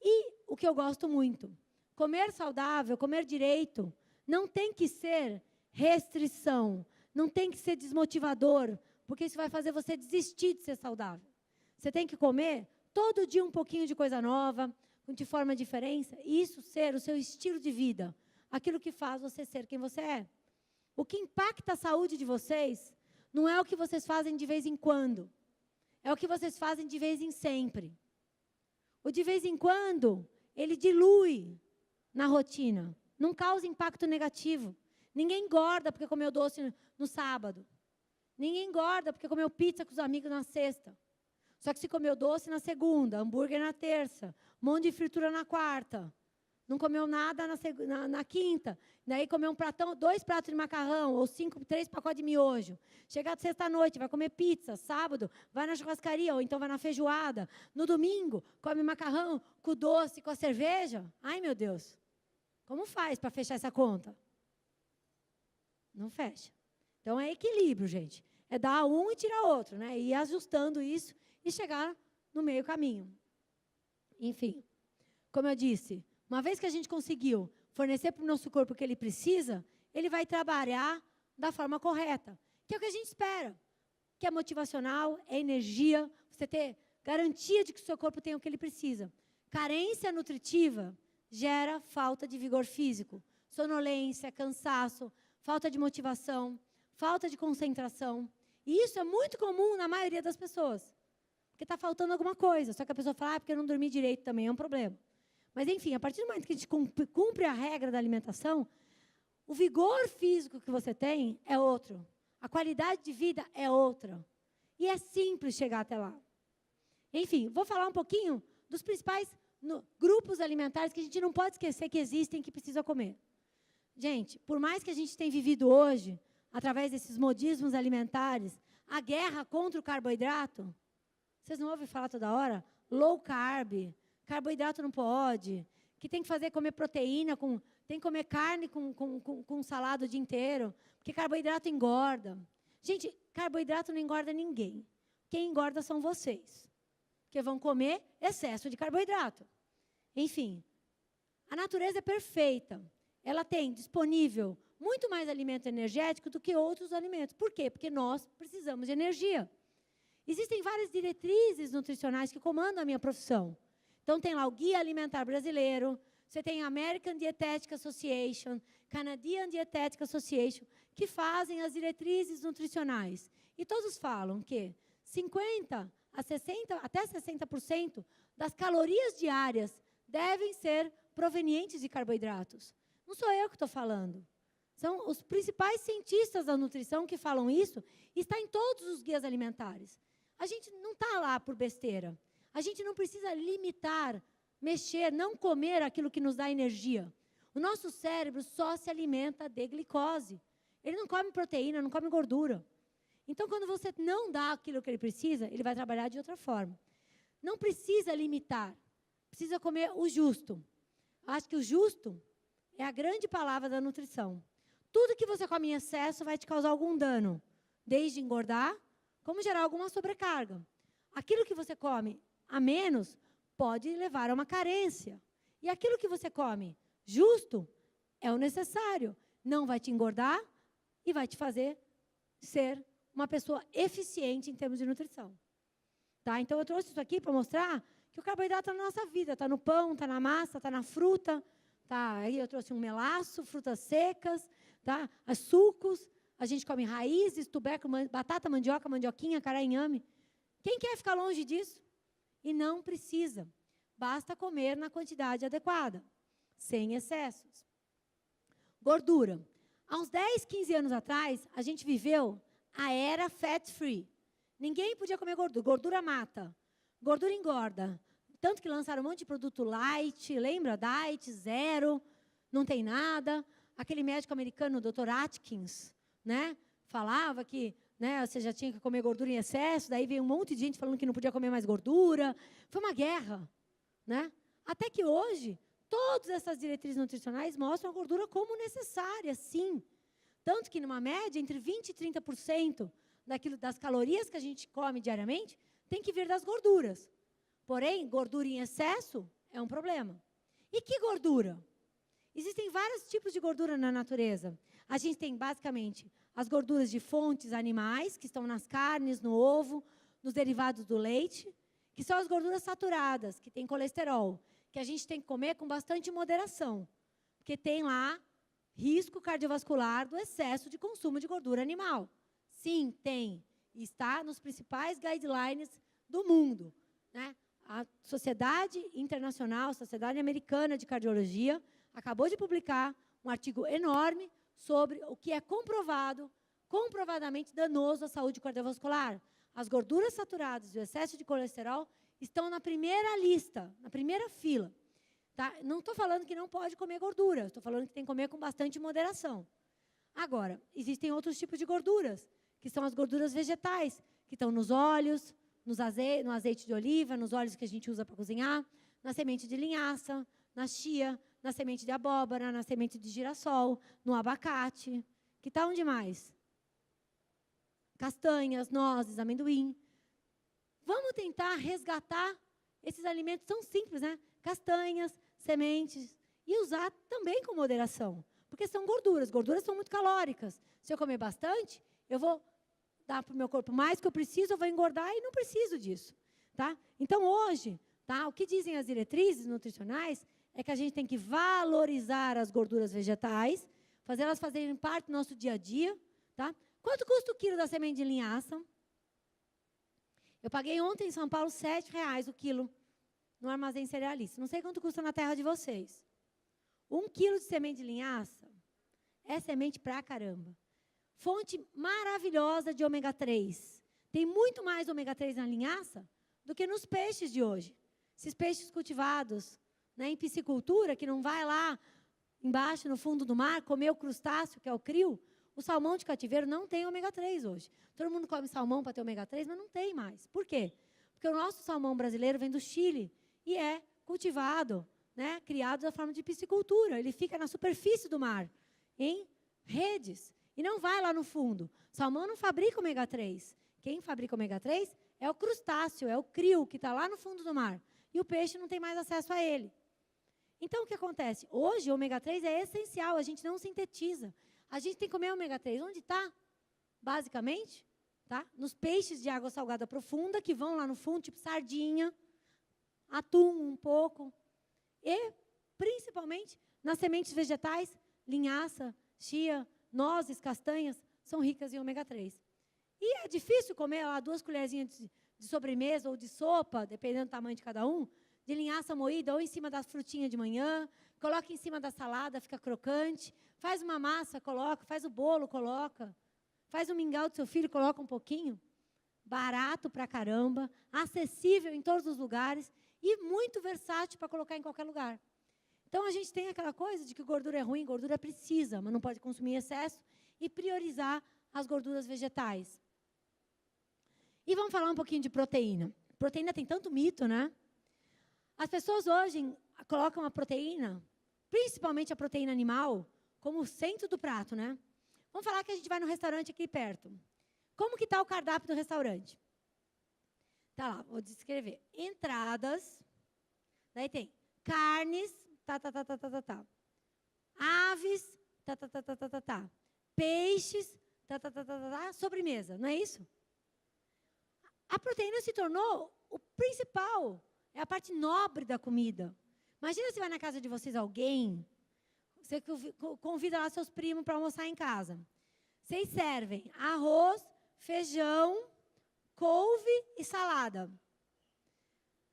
e, o que eu gosto muito, comer saudável, comer direito, não tem que ser restrição, não tem que ser desmotivador, porque isso vai fazer você desistir de ser saudável. Você tem que comer todo dia um pouquinho de coisa nova, de forma diferente, e isso ser o seu estilo de vida, aquilo que faz você ser quem você é. O que impacta a saúde de vocês não é o que vocês fazem de vez em quando, é o que vocês fazem de vez em sempre. O de vez em quando ele dilui na rotina, não causa impacto negativo. Ninguém engorda porque comeu doce no sábado. Ninguém engorda porque comeu pizza com os amigos na sexta. Só que se comeu doce na segunda, hambúrguer na terça, um monte de fritura na quarta, não comeu nada na quinta, daí comeu 2 pratos de macarrão, ou 3 pacotes de miojo. Chega sexta-noite, vai comer pizza, sábado, vai na churrascaria, ou então vai na feijoada. No domingo, come macarrão com doce, com a cerveja. Ai, meu Deus, como faz para fechar essa conta? Não fecha. Então, é equilíbrio, gente. É dar um e tirar outro, né? E ir ajustando isso e chegar no meio caminho. Enfim, como eu disse, uma vez que a gente conseguiu fornecer para o nosso corpo o que ele precisa, ele vai trabalhar da forma correta, que é o que a gente espera, que é motivacional, é energia, você ter garantia de que o seu corpo tem o que ele precisa. Carência nutritiva gera falta de vigor físico, sonolência, cansaço, falta de motivação, falta de concentração. E isso é muito comum na maioria das pessoas, porque está faltando alguma coisa, só que a pessoa fala, porque eu não dormi direito também, é um problema. Mas, enfim, a partir do momento que a gente cumpre a regra da alimentação, o vigor físico que você tem é outro. A qualidade de vida é outra. E é simples chegar até lá. Enfim, vou falar um pouquinho dos principais grupos alimentares que a gente não pode esquecer que existem e que precisa comer. Gente, por mais que a gente tenha vivido hoje, através desses modismos alimentares, a guerra contra o carboidrato, vocês não ouvem falar toda hora? Low carb, carboidrato não pode, que tem que comer proteína, tem que comer carne com salada o dia inteiro, porque carboidrato engorda. Gente, carboidrato não engorda ninguém. Quem engorda são vocês, que vão comer excesso de carboidrato. Enfim, a natureza é perfeita. Ela tem disponível muito mais alimento energético do que outros alimentos. Por quê? Porque nós precisamos de energia. Existem várias diretrizes nutricionais que comandam a minha profissão. Então, tem lá o Guia Alimentar Brasileiro, você tem a American Dietetic Association, Canadian Dietetic Association, que fazem as diretrizes nutricionais. E todos falam que 50% a 60%, até 60% das calorias diárias devem ser provenientes de carboidratos. Não sou eu que estou falando. São os principais cientistas da nutrição que falam isso, e está em todos os guias alimentares. A gente não está lá por besteira. A gente não precisa limitar, mexer, não comer aquilo que nos dá energia. O nosso cérebro só se alimenta de glicose. Ele não come proteína, não come gordura. Então, quando você não dá aquilo que ele precisa, ele vai trabalhar de outra forma. Não precisa limitar. Precisa comer o justo. Acho que o justo é a grande palavra da nutrição. Tudo que você come em excesso vai te causar algum dano. Desde engordar, como gerar alguma sobrecarga. Aquilo que você come a menos pode levar a uma carência. E aquilo que você come justo é o necessário. Não vai te engordar e vai te fazer ser uma pessoa eficiente em termos de nutrição. Tá? Então, eu trouxe isso aqui para mostrar que o carboidrato está na nossa vida. Está no pão, está na massa, está na fruta. Tá? Aí eu trouxe um melaço, frutas secas, tá? Sucos. A gente come raízes, tubérculo, batata, mandioca, mandioquinha, cará, inhame. Quem quer ficar longe disso? E não precisa. Basta comer na quantidade adequada, sem excessos. Gordura. Há uns 10, 15 anos atrás, a gente viveu a era fat-free. Ninguém podia comer gordura. Gordura mata. Gordura engorda. Tanto que lançaram um monte de produto light, lembra? Diet, zero, não tem nada. Aquele médico americano, Dr. Atkins, né, falava que, né, você já tinha que comer gordura em excesso, daí veio um monte de gente falando que não podia comer mais gordura. Foi uma guerra, né? Até que hoje, todas essas diretrizes nutricionais mostram a gordura como necessária, sim. Tanto que, numa média, entre 20% e 30% das calorias que a gente come diariamente tem que vir das gorduras. Porém, gordura em excesso é um problema. E que gordura? Existem vários tipos de gordura na natureza. A gente tem, basicamente, as gorduras de fontes animais, que estão nas carnes, no ovo, nos derivados do leite, que são as gorduras saturadas, que têm colesterol, que a gente tem que comer com bastante moderação, porque tem lá risco cardiovascular do excesso de consumo de gordura animal. Sim, tem. E está nos principais guidelines do mundo, né? a Sociedade Internacional, Sociedade Americana de Cardiologia, acabou de publicar um artigo enorme sobre o que é comprovadamente danoso à saúde cardiovascular. As gorduras saturadas e o excesso de colesterol estão na primeira lista, na primeira fila. Tá? Não estou falando que não pode comer gordura, estou falando que tem que comer com bastante moderação. Agora, existem outros tipos de gorduras, que são as gorduras vegetais, que estão nos óleos, no azeite de oliva, nos óleos que a gente usa para cozinhar, na semente de linhaça, na chia, na semente de abóbora, na semente de girassol, no abacate. Que tal onde mais? Castanhas, nozes, amendoim. Vamos tentar resgatar esses alimentos tão simples, né? Castanhas, sementes, e usar também com moderação, porque são gorduras. Gorduras são muito calóricas. Se eu comer bastante, eu vou dar para o meu corpo mais que eu preciso, eu vou engordar e não preciso disso. Tá? Então, hoje, tá, o que dizem as diretrizes nutricionais é que a gente tem que valorizar as gorduras vegetais, fazer elas fazerem parte do nosso dia a dia. Tá? Quanto custa o quilo da semente de linhaça? Eu paguei ontem em São Paulo R$7 o quilo no armazém cerealista. Não sei quanto custa na terra de vocês. 1 quilo de semente de linhaça é semente pra caramba. Fonte maravilhosa de ômega 3. Tem muito mais ômega 3 na linhaça do que nos peixes de hoje. Esses peixes cultivados, né, em piscicultura, que não vai lá embaixo, no fundo do mar, comer o crustáceo, que é o crio, o salmão de cativeiro não tem ômega 3 hoje. Todo mundo come salmão para ter ômega 3, mas não tem mais. Por quê? Porque o nosso salmão brasileiro vem do Chile e é cultivado, né, criado da forma de piscicultura. Ele fica na superfície do mar, em redes, e não vai lá no fundo. Salmão não fabrica ômega 3. Quem fabrica ômega 3 é o crustáceo, é o crio, que está lá no fundo do mar. E o peixe não tem mais acesso a ele. Então, o que acontece? Hoje, o ômega 3 é essencial, a gente não sintetiza. A gente tem que comer ômega 3. Onde está? Basicamente, tá? Nos peixes de água salgada profunda, que vão lá no fundo, tipo sardinha, atum um pouco, e, principalmente, nas sementes vegetais, linhaça, chia, nozes, castanhas, são ricas em ômega 3. E é difícil comer lá 2 colherzinhas de sobremesa ou de sopa, dependendo do tamanho de cada um, de linhaça moída ou em cima das frutinhas de manhã, coloca em cima da salada, fica crocante, faz uma massa, coloca, faz o bolo, coloca, faz o mingau do seu filho, coloca um pouquinho. Barato pra caramba, acessível em todos os lugares e muito versátil para colocar em qualquer lugar. Então, a gente tem aquela coisa de que gordura é ruim, gordura precisa, mas não pode consumir excesso e priorizar as gorduras vegetais. E vamos falar um pouquinho de proteína. Proteína tem tanto mito, né? As pessoas hoje colocam a proteína, principalmente a proteína animal, como o centro do prato, né? Vamos falar que a gente vai no restaurante aqui perto. Como que está o cardápio do restaurante? Tá lá, vou descrever. Entradas, daí tem carnes, aves, peixes, sobremesa, não é isso? A proteína se tornou o principal, é a parte nobre da comida. Imagina se vai na casa de vocês alguém, você convida lá seus primos para almoçar em casa. Vocês servem arroz, feijão, couve e salada.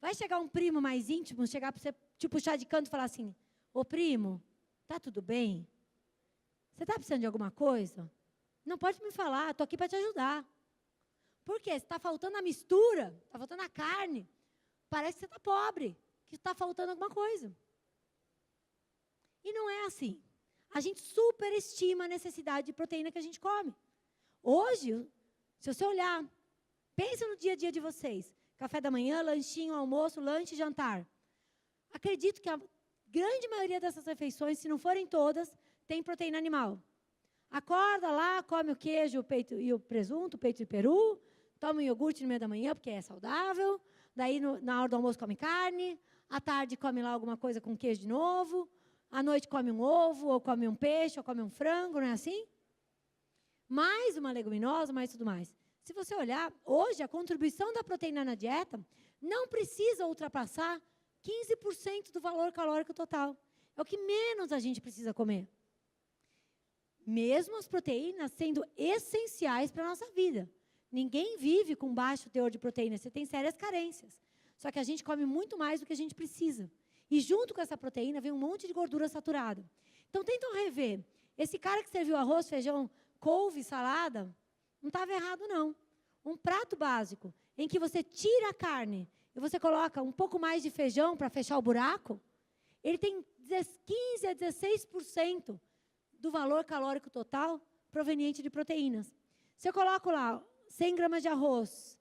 Vai chegar um primo mais íntimo, chegar para você te puxar de canto e falar assim: ô primo, tá tudo bem? Você está precisando de alguma coisa? Não pode me falar, estou aqui para te ajudar. Por quê? Está faltando a mistura, está faltando a carne. Parece que você está pobre, que está faltando alguma coisa. E não é assim. A gente superestima a necessidade de proteína que a gente come. Hoje, se você olhar, pensa no dia a dia de vocês. Café da manhã, lanchinho, almoço, lanche, jantar. Acredito que a grande maioria dessas refeições, se não forem todas, tem proteína animal. Acorda lá, come o queijo, o peito e o presunto, o peito de peru, toma um iogurte no meio da manhã, porque é saudável. Daí, na hora do almoço, come carne. À tarde, come lá alguma coisa com queijo de novo. À noite, come um ovo, ou come um peixe, ou come um frango, não é assim? Mais uma leguminosa, mais tudo mais. Se você olhar, hoje, a contribuição da proteína na dieta não precisa ultrapassar 15% do valor calórico total. É o que menos a gente precisa comer. Mesmo as proteínas sendo essenciais para a nossa vida. Ninguém vive com baixo teor de proteína, você tem sérias carências. Só que a gente come muito mais do que a gente precisa. E junto com essa proteína vem um monte de gordura saturada. Então, tentam rever. Esse cara que serviu arroz, feijão, couve, salada, não estava errado, não. Um prato básico, em que você tira a carne e você coloca um pouco mais de feijão para fechar o buraco, ele tem 15% a 16% do valor calórico total proveniente de proteínas. Se eu coloco lá 100 gramas de arroz,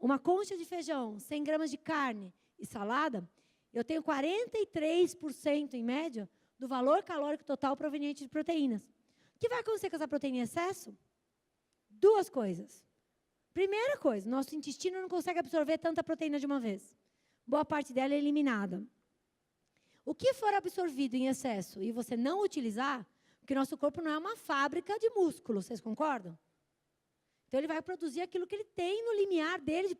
uma concha de feijão, 100 gramas de carne e salada, eu tenho 43%, em média, do valor calórico total proveniente de proteínas. O que vai acontecer com essa proteína em excesso? Duas coisas. Primeira coisa, nosso intestino não consegue absorver tanta proteína de uma vez. Boa parte dela é eliminada. O que for absorvido em excesso e você não utilizar, porque nosso corpo não é uma fábrica de músculo, vocês concordam? Então, ele vai produzir aquilo que ele tem no limiar dele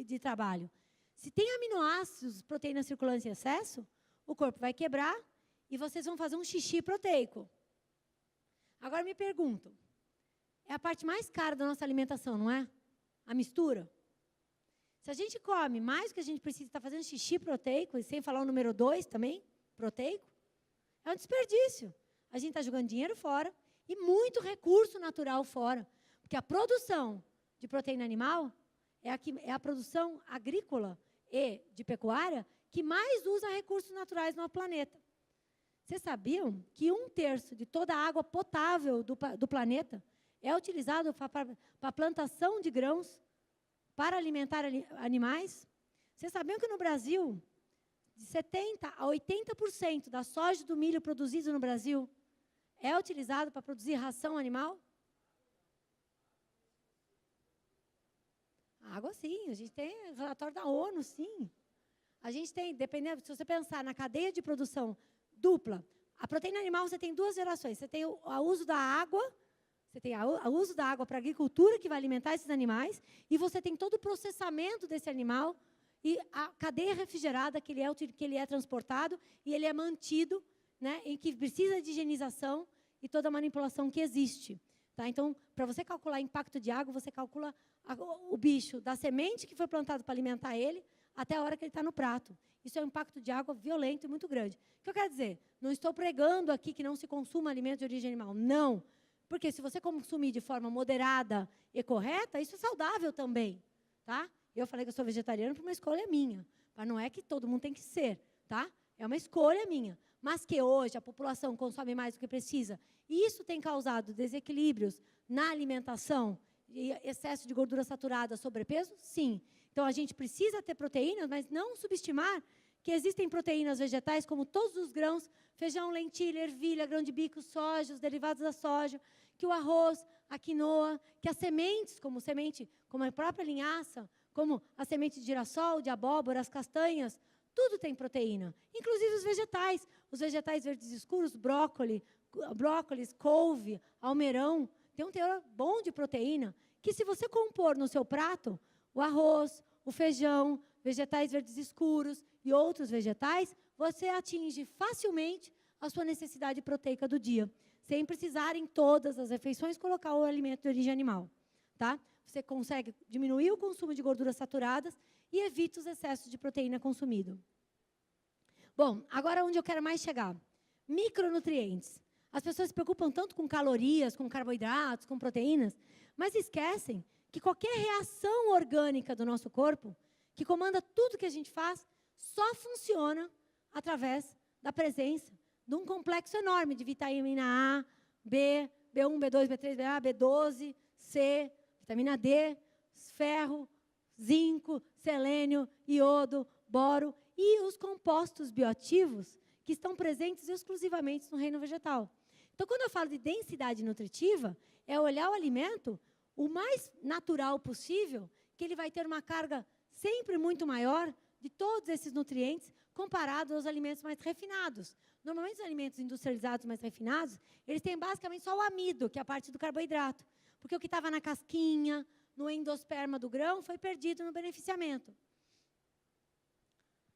de trabalho. Se tem aminoácidos, proteínas circulantes em excesso, o corpo vai quebrar e vocês vão fazer um xixi proteico. Agora, me pergunto, é a parte mais cara da nossa alimentação, não é? A mistura. Se a gente come mais do que a gente precisa, está fazendo xixi proteico, e sem falar o número 2 também, proteico, é um desperdício. A gente está jogando dinheiro fora e muito recurso natural fora. Porque a produção de proteína animal é a produção agrícola e de pecuária que mais usa recursos naturais no planeta. Vocês sabiam que 1/3 de toda a água potável do planeta é utilizado para a plantação de grãos para alimentar animais? Vocês sabiam que no Brasil, de 70% a 80% da soja e do milho produzido no Brasil é utilizado para produzir ração animal? Água, sim. A gente tem relatório da ONU, sim. A gente tem, dependendo, se você pensar na cadeia de produção dupla, a proteína animal você tem duas gerações. Você tem o uso da água, você tem o uso da água para a agricultura, que vai alimentar esses animais, e você tem todo o processamento desse animal e a cadeia refrigerada que ele é transportado e ele é mantido, né, em que precisa de higienização e toda a manipulação que existe. Tá? Então, para você calcular impacto de água, você calcula o bicho da semente que foi plantado para alimentar ele até a hora que ele está no prato. Isso é um impacto de água violento e muito grande. O que eu quero dizer? Não estou pregando aqui que não se consuma alimento de origem animal. Não. Porque se você consumir de forma moderada e correta, isso é saudável também. Tá? Eu falei que eu sou vegetariana por uma escolha minha. Mas não é que todo mundo tem que ser. Tá? É uma escolha minha. Mas que hoje a população consome mais do que precisa. E isso tem causado desequilíbrios na alimentação, e excesso de gordura saturada, sobrepeso? Sim. Então, a gente precisa ter proteínas, mas não subestimar que existem proteínas vegetais, como todos os grãos, feijão, lentilha, ervilha, grão de bico, soja, os derivados da soja, que o arroz, a quinoa, que as sementes, como a própria linhaça, como a semente de girassol, de abóbora, as castanhas, tudo tem proteína, inclusive os vegetais verdes escuros, brócolis, couve, almeirão, tem um teor bom de proteína, que se você compor no seu prato, o arroz, o feijão, vegetais verdes escuros e outros vegetais, você atinge facilmente a sua necessidade proteica do dia, sem precisar em todas as refeições colocar o alimento de origem animal. Tá? Você consegue diminuir o consumo de gorduras saturadas e evita os excessos de proteína consumido. Bom, agora onde eu quero mais chegar. Micronutrientes. As pessoas se preocupam tanto com calorias, com carboidratos, com proteínas, mas esquecem que qualquer reação orgânica do nosso corpo, que comanda tudo que a gente faz, só funciona através da presença de um complexo enorme de vitamina A, B, B1, B2, B3, BA, B12, C, vitamina D, ferro, zinco, selênio, iodo, boro e os compostos bioativos que estão presentes exclusivamente no reino vegetal. Então, quando eu falo de densidade nutritiva, é olhar o alimento o mais natural possível, que ele vai ter uma carga sempre muito maior de todos esses nutrientes comparado aos alimentos mais refinados. Normalmente, os alimentos industrializados mais refinados, eles têm basicamente só o amido, que é a parte do carboidrato. Porque o que estava na casquinha, no endosperma do grão, foi perdido no beneficiamento.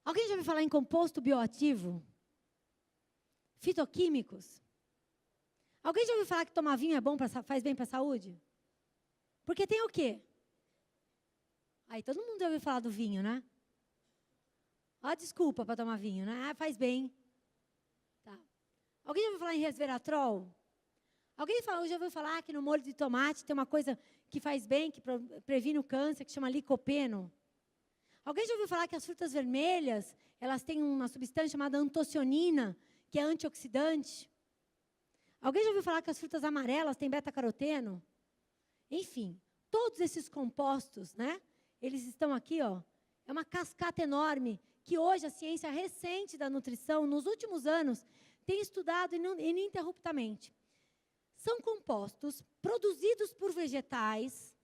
Alguém já ouviu falar em composto bioativo? Fitoquímicos? Alguém já ouviu falar que tomar vinho é bom, faz bem para a saúde? Porque tem o quê? Aí todo mundo já ouviu falar do vinho, né? Ó, desculpa para tomar vinho, né? Ah, faz bem. Tá. Alguém já ouviu falar em resveratrol? Alguém já ouviu falar que no molho de tomate tem uma coisa que faz bem, que previne o câncer, que chama licopeno? Alguém já ouviu falar que as frutas vermelhas, elas têm uma substância chamada antocianina, que é antioxidante? Alguém já ouviu falar que as frutas amarelas têm beta-caroteno? Enfim, todos esses compostos, né? Eles estão aqui, ó. É uma cascata enorme que hoje a ciência recente da nutrição, nos últimos anos, tem estudado ininterruptamente. São compostos produzidos por vegetais,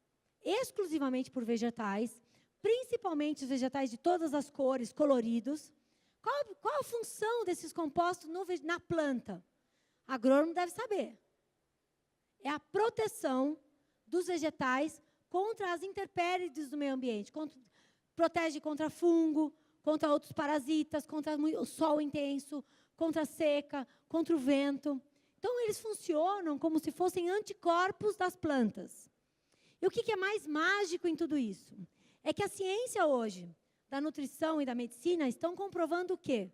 exclusivamente por vegetais, principalmente os vegetais de todas as cores, coloridos. Qual a função desses compostos na planta? Agrônomo deve saber. É a proteção dos vegetais contra as intempéries do meio ambiente. Protege contra fungo, contra outros parasitas, contra o sol intenso, contra a seca, contra o vento. Então, eles funcionam como se fossem anticorpos das plantas. E o que é mais mágico em tudo isso? É que a ciência hoje, da nutrição e da medicina, estão comprovando o quê?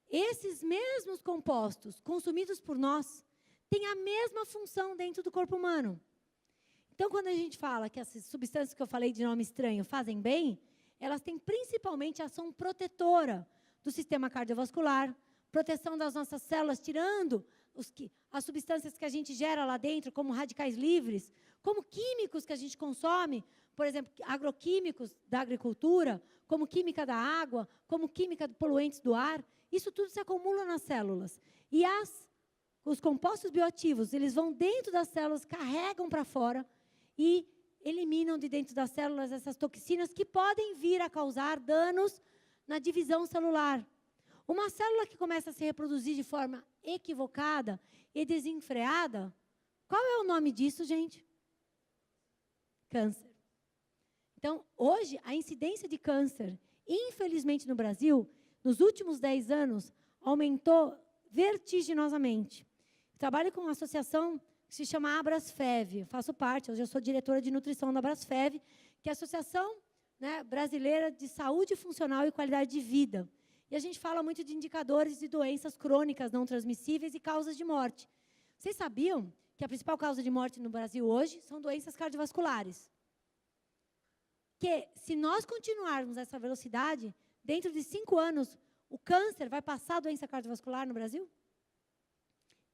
Esses mesmos compostos consumidos por nós têm a mesma função dentro do corpo humano. Então, quando a gente fala que essas substâncias que eu falei de nome estranho fazem bem, elas têm principalmente ação protetora do sistema cardiovascular, proteção das nossas células, tirando as substâncias que a gente gera lá dentro, como radicais livres, como químicos que a gente consome, por exemplo, agroquímicos da agricultura, como química da água, como química de poluentes do ar. Isso tudo se acumula nas células. E os compostos bioativos, eles vão dentro das células, carregam para fora e eliminam de dentro das células essas toxinas que podem vir a causar danos na divisão celular. Uma célula que começa a se reproduzir de forma equivocada e desenfreada, qual é o nome disso, gente? Câncer. Então, hoje, a incidência de câncer, infelizmente no Brasil, nos últimos 10 anos, aumentou vertiginosamente. Trabalho com uma associação que se chama Abrasfev, faço parte, hoje eu sou diretora de nutrição da Abrasfev, que é a Associação, né, Brasileira de Saúde Funcional e Qualidade de Vida. E a gente fala muito de indicadores de doenças crônicas não transmissíveis e causas de morte. Vocês sabiam que a principal causa de morte no Brasil hoje são doenças cardiovasculares? Que, se nós continuarmos essa velocidade, dentro de 5 anos, o câncer vai passar a doença cardiovascular no Brasil?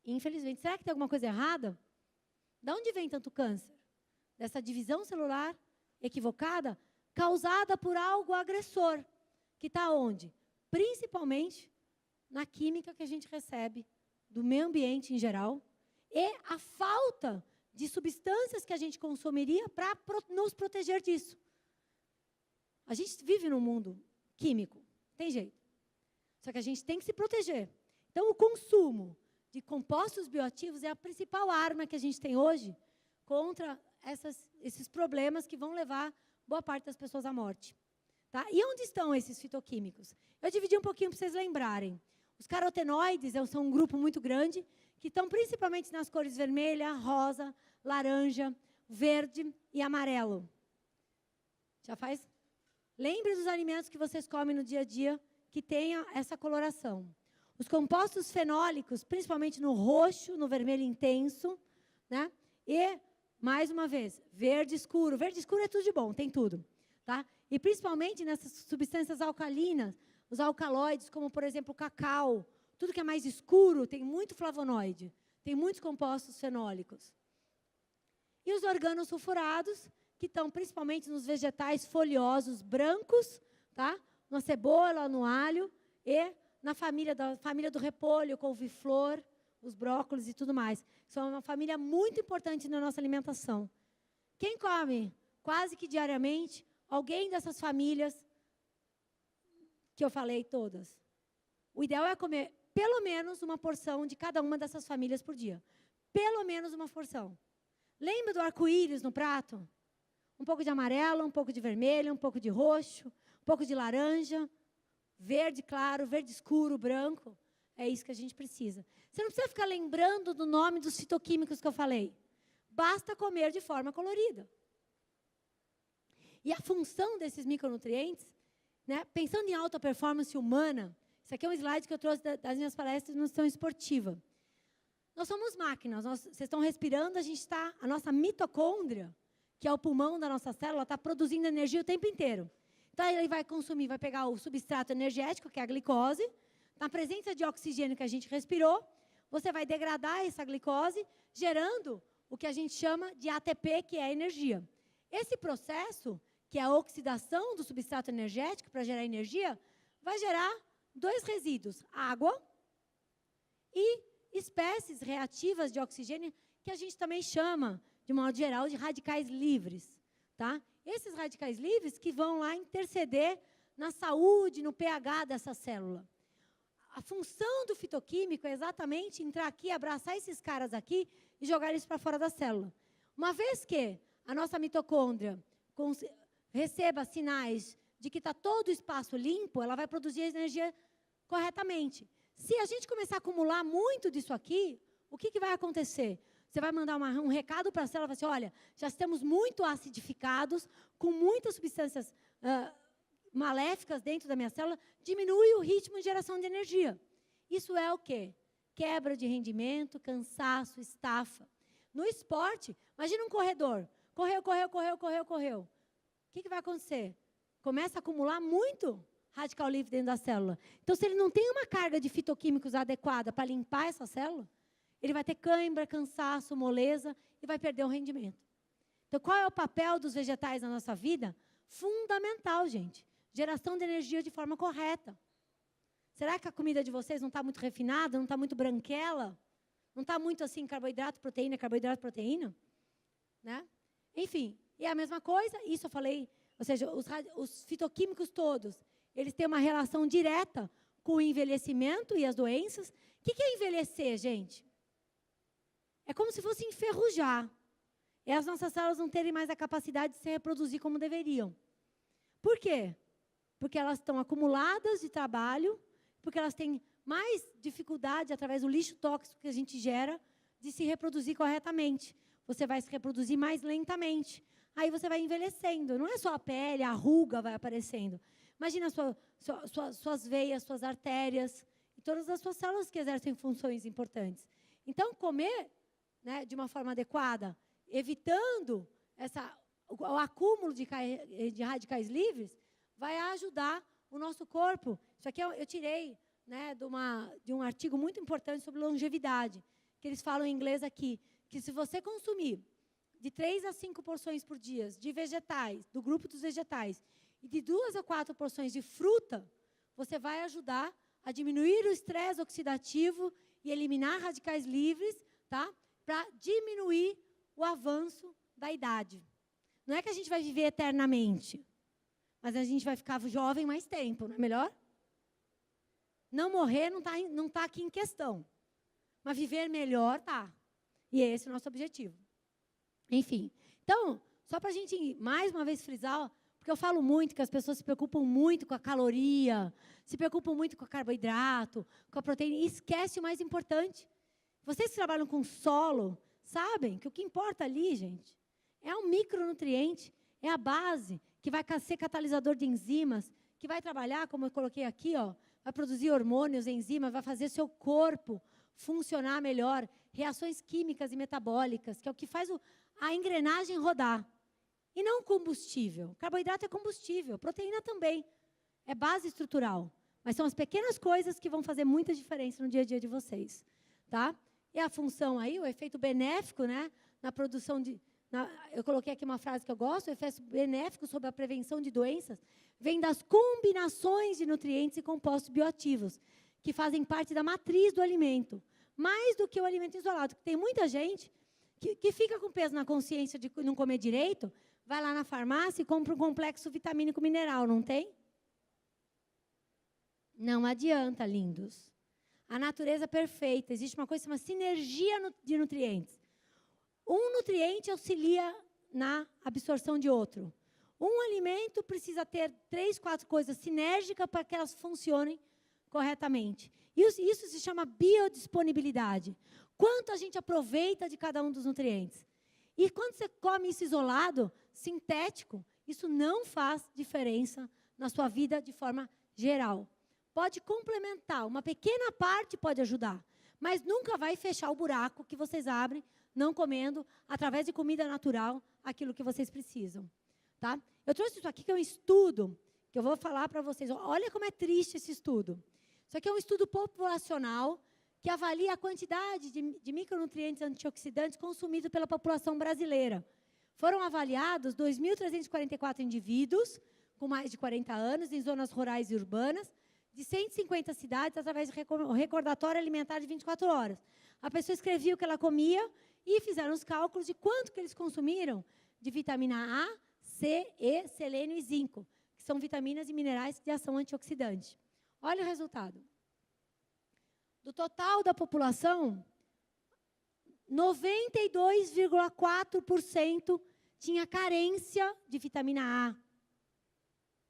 Infelizmente. Será que tem alguma coisa errada? De onde vem tanto câncer? Dessa divisão celular equivocada, causada por algo agressor, que está onde? Principalmente na química que a gente recebe do meio ambiente em geral e a falta de substâncias que a gente consumiria para nos proteger disso. A gente vive num mundo químico, tem jeito. Só que a gente tem que se proteger. Então, o consumo de compostos bioativos é a principal arma que a gente tem hoje contra esses problemas que vão levar boa parte das pessoas à morte. Tá? E onde estão esses fitoquímicos? Eu dividi um pouquinho para vocês lembrarem. Os carotenoides são um grupo muito grande, que estão principalmente nas cores vermelha, rosa, laranja, verde e amarelo. Já faz? Lembre dos alimentos que vocês comem no dia a dia que tenha essa coloração. Os compostos fenólicos, principalmente no roxo, no vermelho intenso, né? E, mais uma vez, verde escuro. Verde escuro é tudo de bom, tem tudo. Tá? E, principalmente, nessas substâncias alcalinas, os alcaloides, como, por exemplo, o cacau. Tudo que é mais escuro tem muito flavonoide. Tem muitos compostos fenólicos. E os organosulfurados, que estão principalmente nos vegetais folhosos brancos, tá? Na cebola, no alho e na família do repolho, couve-flor, os brócolis e tudo mais. São uma família muito importante na nossa alimentação. Quem come quase que diariamente, alguém dessas famílias que eu falei todas. O ideal é comer pelo menos uma porção de cada uma dessas famílias por dia. Pelo menos uma porção. Lembra do arco-íris no prato? Um pouco de amarelo, um pouco de vermelho, um pouco de roxo, um pouco de laranja, verde claro, verde escuro, branco. É isso que a gente precisa. Você não precisa ficar lembrando do nome dos fitoquímicos que eu falei. Basta comer de forma colorida. E a função desses micronutrientes né? Pensando em alta performance humana, isso aqui é um slide que eu trouxe das minhas palestras de nutrição esportiva. Nós somos máquinas, vocês estão respirando, a nossa mitocôndria, que é o pulmão da nossa célula, está produzindo energia o tempo inteiro. Então, ele vai consumir, vai pegar o substrato energético, que é a glicose, na presença de oxigênio que a gente respirou, você vai degradar essa glicose, gerando o que a gente chama de ATP, que é energia. Esse processo, que é a oxidação do substrato energético para gerar energia, vai gerar 2 resíduos, água e espécies reativas de oxigênio, que a gente também chama, de modo geral, de radicais livres. Tá? Esses radicais livres que vão lá interceder na saúde, no pH dessa célula. A função do fitoquímico é exatamente entrar aqui, abraçar esses caras aqui e jogar eles para fora da célula. Uma vez que a nossa mitocôndria receba sinais de que está todo o espaço limpo, ela vai produzir energia corretamente. Se a gente começar a acumular muito disso aqui, o que vai acontecer? Você vai mandar um recado para a célula e falar assim, olha, já estamos muito acidificados, com muitas substâncias maléficas dentro da minha célula, diminui o ritmo de geração de energia. Isso é o quê? Quebra de rendimento, cansaço, estafa. No esporte, imagina um corredor. Correu. O que vai acontecer? Começa a acumular muito radical livre dentro da célula. Então, se ele não tem uma carga de fitoquímicos adequada para limpar essa célula, ele vai ter cãibra, cansaço, moleza e vai perder o rendimento. Então, qual é o papel dos vegetais na nossa vida? Fundamental, gente. Geração de energia de forma correta. Será que a comida de vocês não está muito refinada, não está muito branquela? Não está muito assim, carboidrato, proteína? Né? Enfim, e a mesma coisa, isso eu falei, ou seja, os fitoquímicos todos, eles têm uma relação direta com o envelhecimento e as doenças. O que é envelhecer, gente? É como se fosse enferrujar. É as nossas células não terem mais a capacidade de se reproduzir como deveriam. Por quê? Porque elas estão acumuladas de trabalho, porque elas têm mais dificuldade, através do lixo tóxico que a gente gera, de se reproduzir corretamente. Você vai se reproduzir mais lentamente. Aí você vai envelhecendo. Não é só a pele, a ruga vai aparecendo. Imagina suas veias, suas artérias, e todas as suas células que exercem funções importantes. Então, comer, né, de uma forma adequada, evitando o acúmulo de radicais livres, vai ajudar o nosso corpo. Isso aqui eu tirei, né, de um artigo muito importante sobre longevidade, que eles falam em inglês aqui, que se você consumir de 3 a 5 porções por dia de vegetais, do grupo dos vegetais, e de 2 a 4 porções de fruta, você vai ajudar a diminuir o estresse oxidativo e eliminar radicais livres, tá? Para diminuir o avanço da idade. Não é que a gente vai viver eternamente, mas a gente vai ficar jovem mais tempo, não é melhor? Não morrer não tá aqui em questão, mas viver melhor tá. E esse é o nosso objetivo. Enfim, então, só para a gente mais uma vez frisar, porque eu falo muito que as pessoas se preocupam muito com a caloria, se preocupam muito com o carboidrato, com a proteína, e esquece o mais importante. Vocês que trabalham com solo, sabem que o que importa ali, gente, é um micronutriente, é a base que vai ser catalisador de enzimas, que vai trabalhar, como eu coloquei aqui, ó, vai produzir hormônios, enzimas, vai fazer seu corpo funcionar melhor, reações químicas e metabólicas, que é o que faz a engrenagem rodar. E não combustível. Carboidrato é combustível, proteína também. É base estrutural. Mas são as pequenas coisas que vão fazer muita diferença no dia a dia de vocês. Tá? E a função aí, o efeito benéfico, né, na produção eu coloquei aqui uma frase que eu gosto, o efeito benéfico sobre a prevenção de doenças vem das combinações de nutrientes e compostos bioativos, que fazem parte da matriz do alimento, mais do que o alimento isolado. Tem muita gente que fica com peso na consciência de não comer direito, vai lá na farmácia e compra um complexo vitamínico mineral, não tem? Não adianta, lindos. A natureza é perfeita. Existe uma coisa que se chama sinergia de nutrientes. Um nutriente auxilia na absorção de outro. Um alimento precisa ter 3, 4 coisas sinérgicas para que elas funcionem corretamente. Isso se chama biodisponibilidade. Quanto a gente aproveita de cada um dos nutrientes. E quando você come isso isolado, sintético, isso não faz diferença na sua vida de forma geral. Pode complementar, uma pequena parte pode ajudar, mas nunca vai fechar o buraco que vocês abrem não comendo, através de comida natural, aquilo que vocês precisam. Tá? Eu trouxe isso aqui, que é um estudo, que eu vou falar para vocês. Olha como é triste esse estudo. Isso aqui é um estudo populacional que avalia a quantidade de micronutrientes antioxidantes consumidos pela população brasileira. Foram avaliados 2.344 indivíduos com mais de 40 anos, em zonas rurais e urbanas, de 150 cidades, através de recordatório alimentar de 24 horas. A pessoa escrevia o que ela comia e fizeram os cálculos de quanto que eles consumiram de vitamina A, C, E, selênio e zinco, que são vitaminas e minerais de ação antioxidante. Olha o resultado. Do total da população, 92,4% tinha carência de vitamina A.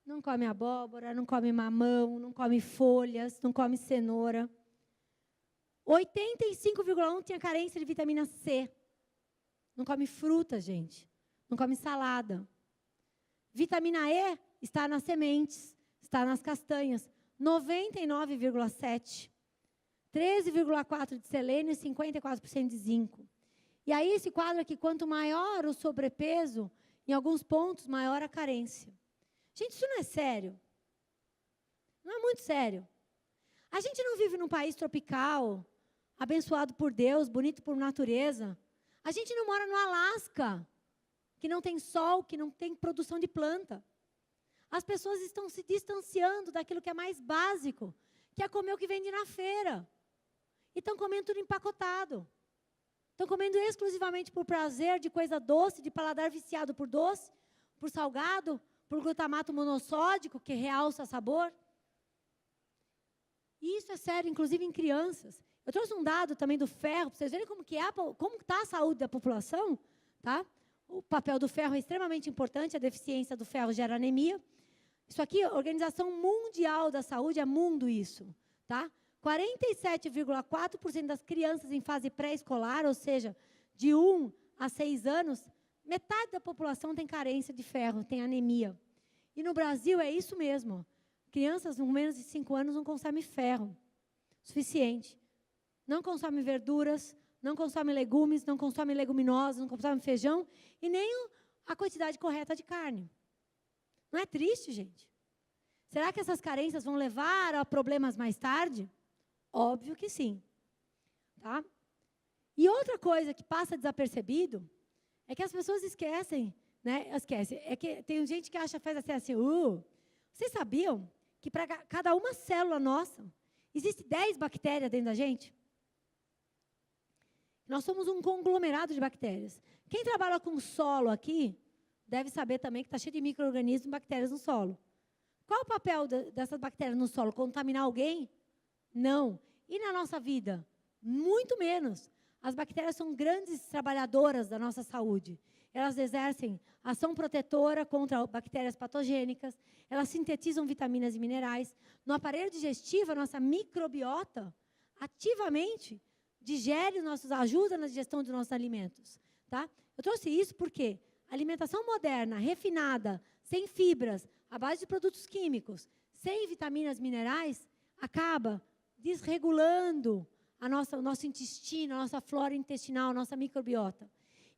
Não come abóbora, não come mamão, não come folhas, não come cenoura. 85,1% tinha carência de vitamina C. Não come fruta, gente. Não come salada. Vitamina E está nas sementes, está nas castanhas. 99,7%. 13,4% de selênio e 54% de zinco. E aí esse quadro aqui, quanto maior o sobrepeso, em alguns pontos, maior a carência. Gente, isso não é sério. Não é muito sério. A gente não vive num país tropical, abençoado por Deus, bonito por natureza. A gente não mora no Alasca, que não tem sol, que não tem produção de planta. As pessoas estão se distanciando daquilo que é mais básico, que é comer o que vende na feira. E estão comendo tudo empacotado. Estão comendo exclusivamente por prazer, de coisa doce, de paladar viciado por doce, por salgado, por glutamato monossódico, que realça sabor. E isso é sério, inclusive em crianças. Eu trouxe um dado também do ferro, para vocês verem como está a saúde da população. Tá? O papel do ferro é extremamente importante, a deficiência do ferro gera anemia. Isso aqui, a Organização Mundial da Saúde, é mundo isso. Tá? 47,4% das crianças em fase pré-escolar, ou seja, de 1 a 6 anos, metade da população tem carência de ferro, tem anemia. E no Brasil é isso mesmo. Crianças com menos de 5 anos não consomem ferro suficiente. Não consomem verduras, não consomem legumes, não consomem leguminosas, não consomem feijão e nem a quantidade correta de carne. Não é triste, gente? Será que essas carências vão levar a problemas mais tarde? Óbvio que sim. Tá? E outra coisa que passa desapercebido é que as pessoas esquecem, né? É que tem gente que acha, faz assim, vocês sabiam que para cada uma célula nossa, existe 10 bactérias dentro da gente? Nós somos um conglomerado de bactérias. Quem trabalha com solo aqui, deve saber também que está cheio de micro-organismos e bactérias no solo. Qual o papel dessas bactérias no solo? Contaminar alguém? Não. E na nossa vida? Muito menos. As bactérias são grandes trabalhadoras da nossa saúde. Elas exercem ação protetora contra bactérias patogênicas, elas sintetizam vitaminas e minerais. No aparelho digestivo, a nossa microbiota ativamente ajuda na digestão dos nossos alimentos. Tá? Eu trouxe isso porque a alimentação moderna, refinada, sem fibras, à base de produtos químicos, sem vitaminas e minerais, acaba desregulando o nosso intestino, a nossa flora intestinal, a nossa microbiota.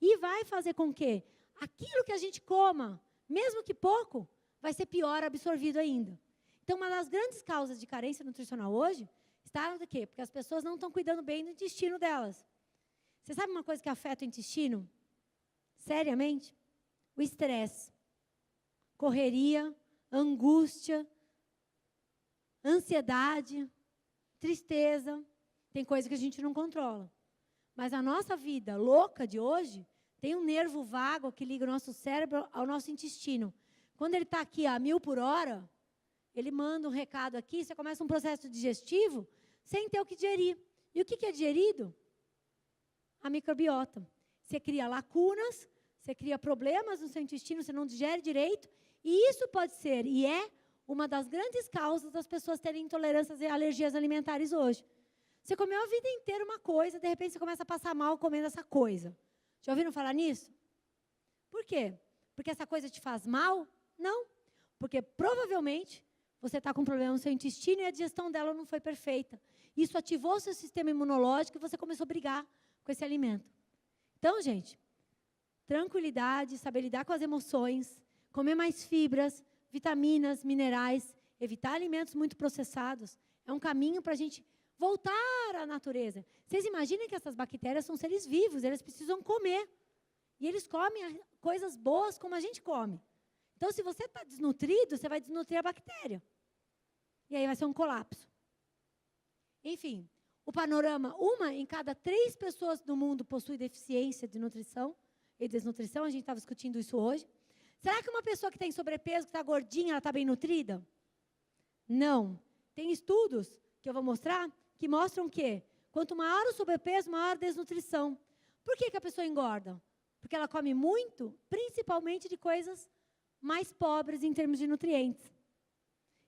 E vai fazer com que aquilo que a gente coma, mesmo que pouco, vai ser pior absorvido ainda. Então, uma das grandes causas de carência nutricional hoje está no quê? Porque as pessoas não estão cuidando bem do intestino delas. Você sabe uma coisa que afeta o intestino? Seriamente? O estresse. Correria, angústia, ansiedade, tristeza. Tem coisa que a gente não controla. Mas a nossa vida louca de hoje tem um nervo vago que liga o nosso cérebro ao nosso intestino. Quando ele está aqui a 1000 por hora, ele manda um recado aqui, você começa um processo digestivo sem ter o que digerir. E o que é digerido? A microbiota. Você cria lacunas, você cria problemas no seu intestino, você não digere direito, e isso pode ser, e é, uma das grandes causas das pessoas terem intolerâncias e alergias alimentares hoje. Você comeu a vida inteira uma coisa, de repente você começa a passar mal comendo essa coisa. Já ouviram falar nisso? Por quê? Porque essa coisa te faz mal? Não. Porque provavelmente você está com um problema no seu intestino e a digestão dela não foi perfeita. Isso ativou seu sistema imunológico e você começou a brigar com esse alimento. Então, gente, tranquilidade, saber lidar com as emoções, comer mais fibras, vitaminas, minerais, evitar alimentos muito processados, é um caminho para a gente voltar à natureza. Vocês imaginem que essas bactérias são seres vivos, eles precisam comer. E eles comem coisas boas como a gente come. Então, se você está desnutrido, você vai desnutrir a bactéria. E aí vai ser um colapso. Enfim, o panorama, 1 em cada 3 pessoas do mundo possui deficiência de nutrição e desnutrição, a gente estava discutindo isso hoje. Será que uma pessoa que tem sobrepeso, que está gordinha, ela está bem nutrida? Não. Tem estudos que eu vou mostrar, que mostram que quanto maior o sobrepeso, maior a desnutrição. Por que a pessoa engorda? Porque ela come muito, principalmente de coisas mais pobres em termos de nutrientes.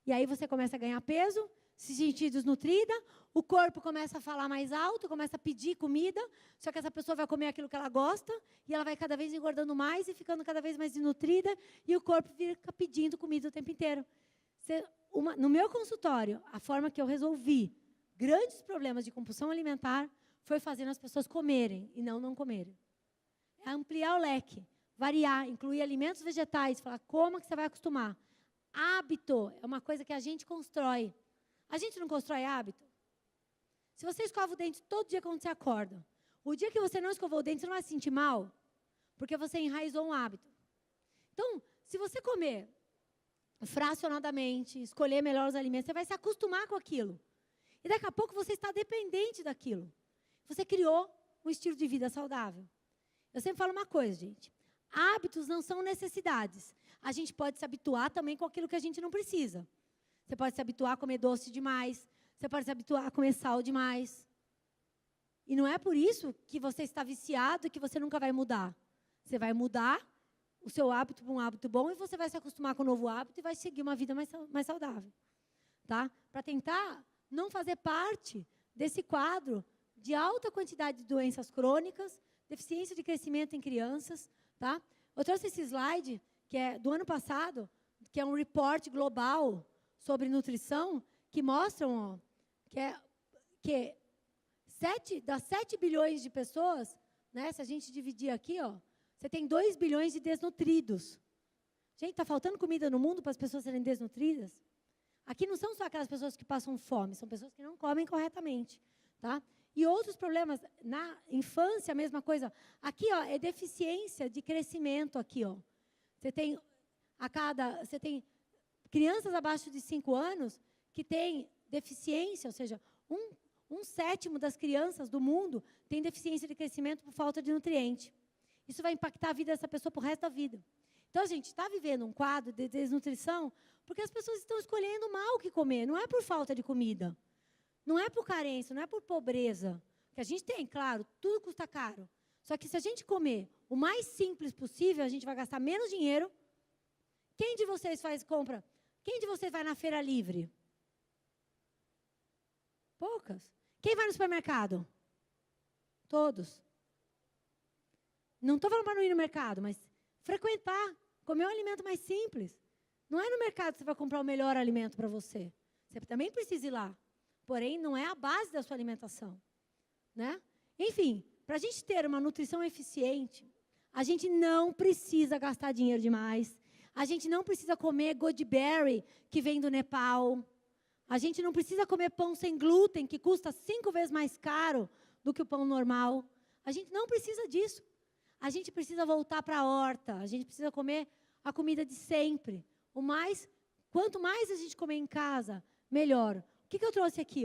E aí você começa a ganhar peso, se sentir desnutrida, o corpo começa a falar mais alto, começa a pedir comida, só que essa pessoa vai comer aquilo que ela gosta, e ela vai cada vez engordando mais e ficando cada vez mais desnutrida, e o corpo fica pedindo comida o tempo inteiro. No meu consultório, a forma que eu resolvi grandes problemas de compulsão alimentar foi fazendo as pessoas comerem e não comerem. É ampliar o leque, variar, incluir alimentos vegetais, falar como que você vai acostumar. Hábito é uma coisa que a gente constrói. A gente não constrói hábito? Se você escova o dente todo dia quando você acorda, o dia que você não escovou o dente, você não vai se sentir mal? Porque você enraizou um hábito. Então, se você comer fracionadamente, escolher melhor os alimentos, você vai se acostumar com aquilo. E daqui a pouco você está dependente daquilo. Você criou um estilo de vida saudável. Eu sempre falo uma coisa, gente. Hábitos não são necessidades. A gente pode se habituar também com aquilo que a gente não precisa. Você pode se habituar a comer doce demais. Você pode se habituar a comer sal demais. E não é por isso que você está viciado e que você nunca vai mudar. Você vai mudar o seu hábito para um hábito bom e você vai se acostumar com o novo hábito e vai seguir uma vida mais saudável. Tá? Para tentar não fazer parte desse quadro de alta quantidade de doenças crônicas, deficiência de crescimento em crianças. Tá? Eu trouxe esse slide, que é do ano passado, que é um report global sobre nutrição, que mostram que das 7 bilhões de pessoas, né, se a gente dividir aqui, você tem 2 bilhões de desnutridos. Gente, está faltando comida no mundo para as pessoas serem desnutridas? Aqui não são só aquelas pessoas que passam fome, são pessoas que não comem corretamente. Tá? E outros problemas, na infância, a mesma coisa. Aqui, é deficiência de crescimento. Aqui, Você tem crianças abaixo de 5 anos que têm deficiência, ou seja, um sétimo das crianças do mundo tem deficiência de crescimento por falta de nutriente. Isso vai impactar a vida dessa pessoa por resto da vida. Então, a gente está vivendo um quadro de desnutrição porque as pessoas estão escolhendo mal o que comer. Não é por falta de comida. Não é por carência, não é por pobreza. Que a gente tem, claro, tudo custa caro. Só que se a gente comer o mais simples possível, a gente vai gastar menos dinheiro. Quem de vocês faz compra? Quem de vocês vai na feira livre? Poucas. Quem vai no supermercado? Todos. Não estou falando para não ir no mercado, mas frequentar, comer um alimento mais simples. Não é no mercado que você vai comprar o melhor alimento para você. Você também precisa ir lá. Porém, não é a base da sua alimentação. Né? Enfim, para a gente ter uma nutrição eficiente, a gente não precisa gastar dinheiro demais. A gente não precisa comer goji-berry, que vem do Nepal. A gente não precisa comer pão sem glúten, que custa 5 vezes mais caro do que o pão normal. A gente não precisa disso. A gente precisa voltar para a horta. A gente precisa comer a comida de sempre. Quanto mais a gente comer em casa, melhor. O que eu trouxe aqui?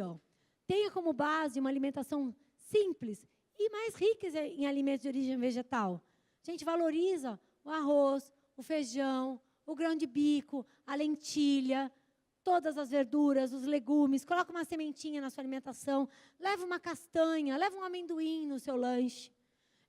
Tenha como base uma alimentação simples e mais rica em alimentos de origem vegetal. A gente valoriza o arroz, o feijão, o grão de bico, a lentilha, todas as verduras, os legumes, coloca uma sementinha na sua alimentação, leva uma castanha, leva um amendoim no seu lanche.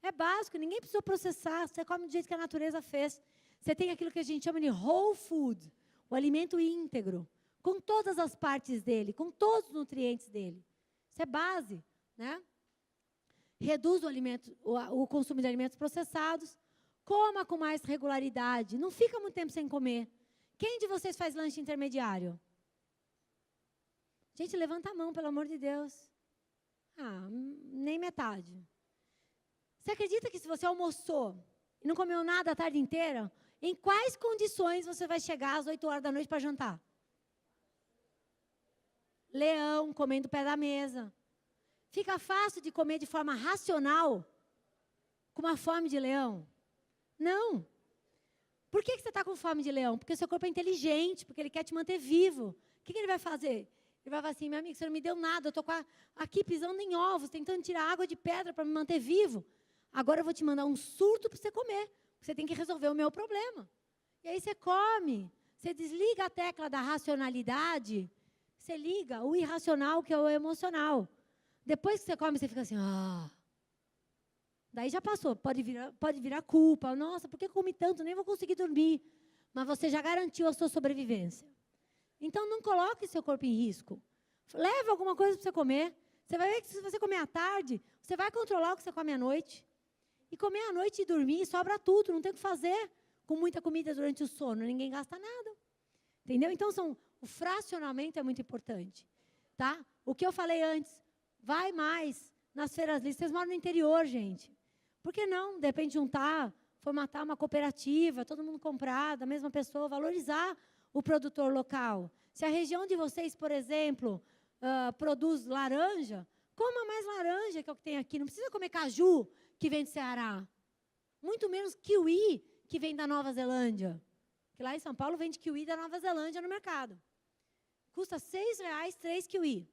É básico, ninguém precisa processar, você come do jeito que a natureza fez. Você tem aquilo que a gente chama de whole food, o alimento íntegro, com todas as partes dele, com todos os nutrientes dele. Isso é base, né? Reduz o consumo de alimentos processados, coma com mais regularidade, não fica muito tempo sem comer. Quem de vocês faz lanche intermediário? Gente, levanta a mão, pelo amor de Deus. Nem metade. Você acredita que se você almoçou e não comeu nada a tarde inteira, em quais condições você vai chegar às 8 horas da noite para jantar? Leão, comendo o pé da mesa. Fica fácil de comer de forma racional, com uma fome de leão? Não. Por que você está com fome de leão? Porque o seu corpo é inteligente, porque ele quer te manter vivo. O que ele vai fazer? Ele vai falar assim, meu amigo, você não me deu nada, eu estou aqui pisando em ovos, tentando tirar água de pedra para me manter vivo. Agora eu vou te mandar um surto para você comer. Você tem que resolver o meu problema. E aí você come, você desliga a tecla da racionalidade, você liga o irracional, que é o emocional. Depois que você come, você fica assim, Daí já passou, pode virar culpa. Nossa, por que eu comi tanto? Nem vou conseguir dormir. Mas você já garantiu a sua sobrevivência. Então, não coloque seu corpo em risco. Leve alguma coisa para você comer. Você vai ver que se você comer à tarde, você vai controlar o que você come à noite. E comer à noite e dormir, sobra tudo, não tem o que fazer com muita comida durante o sono. Ninguém gasta nada. Entendeu? Então, o fracionamento é muito importante. Tá? O que eu falei antes, vai mais nas feiras livres. Vocês moram no interior, gente. Por que não, de repente, juntar, formatar uma cooperativa, todo mundo comprar da mesma pessoa, valorizar o produtor local? Se a região de vocês, por exemplo, produz laranja, coma mais laranja, que é o que tem aqui. Não precisa comer caju, que vem do Ceará. Muito menos kiwi, que vem da Nova Zelândia. Que lá em São Paulo vende kiwi da Nova Zelândia no mercado. Custa R$6, 3 kiwi,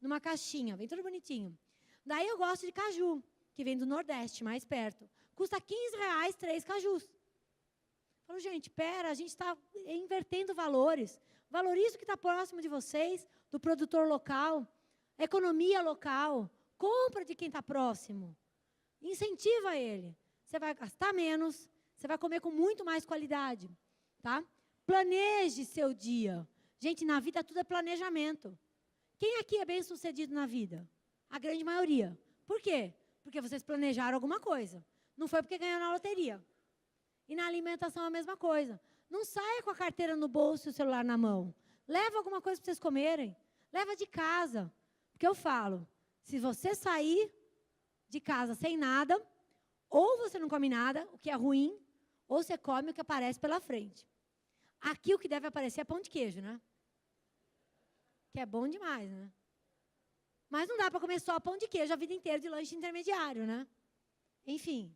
numa caixinha, vem tudo bonitinho. Daí eu gosto de caju, que vem do Nordeste, mais perto. Custa R$15, 3 cajus. Falo, gente, a gente está invertendo valores. Valorize o que está próximo de vocês, do produtor local, economia local. Compra de quem está próximo. Incentiva ele. Você vai gastar menos, você vai comer com muito mais qualidade. Tá? Planeje seu dia. Gente, na vida tudo é planejamento. Quem aqui é bem-sucedido na vida? A grande maioria. Por quê? Porque vocês planejaram alguma coisa. Não foi porque ganhou na loteria. E na alimentação é a mesma coisa. Não saia com a carteira no bolso e o celular na mão. Leva alguma coisa para vocês comerem. Leva de casa. Porque eu falo, se você sair de casa sem nada, ou você não come nada, o que é ruim, ou você come o que aparece pela frente. Aqui o que deve aparecer é pão de queijo, né? Que é bom demais, né? Mas não dá para comer só pão de queijo a vida inteira de lanche intermediário, né? Enfim,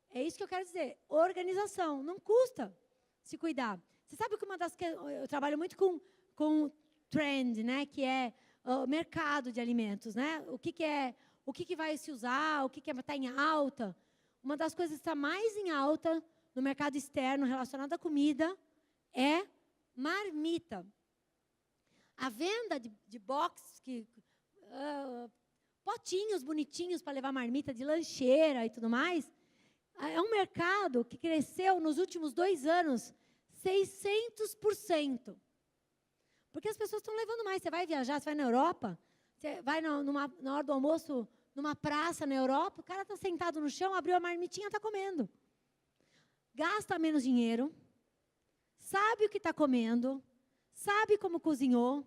é isso que eu quero dizer. Organização, não custa se cuidar. Você sabe que eu trabalho muito com trend, né? Que é o mercado de alimentos, né? O que vai se usar, o que está em alta. Uma das coisas que está mais em alta no mercado externo relacionado à comida é marmita. A venda de box, potinhos bonitinhos para levar marmita de lancheira e tudo mais, é um mercado que cresceu nos últimos 2 anos 600%. Porque as pessoas estão levando mais. Você vai viajar, você vai na Europa, você vai na hora do almoço, numa praça na Europa, o cara está sentado no chão, abriu a marmitinha e está comendo. Gasta menos dinheiro, sabe o que está comendo, sabe como cozinhou,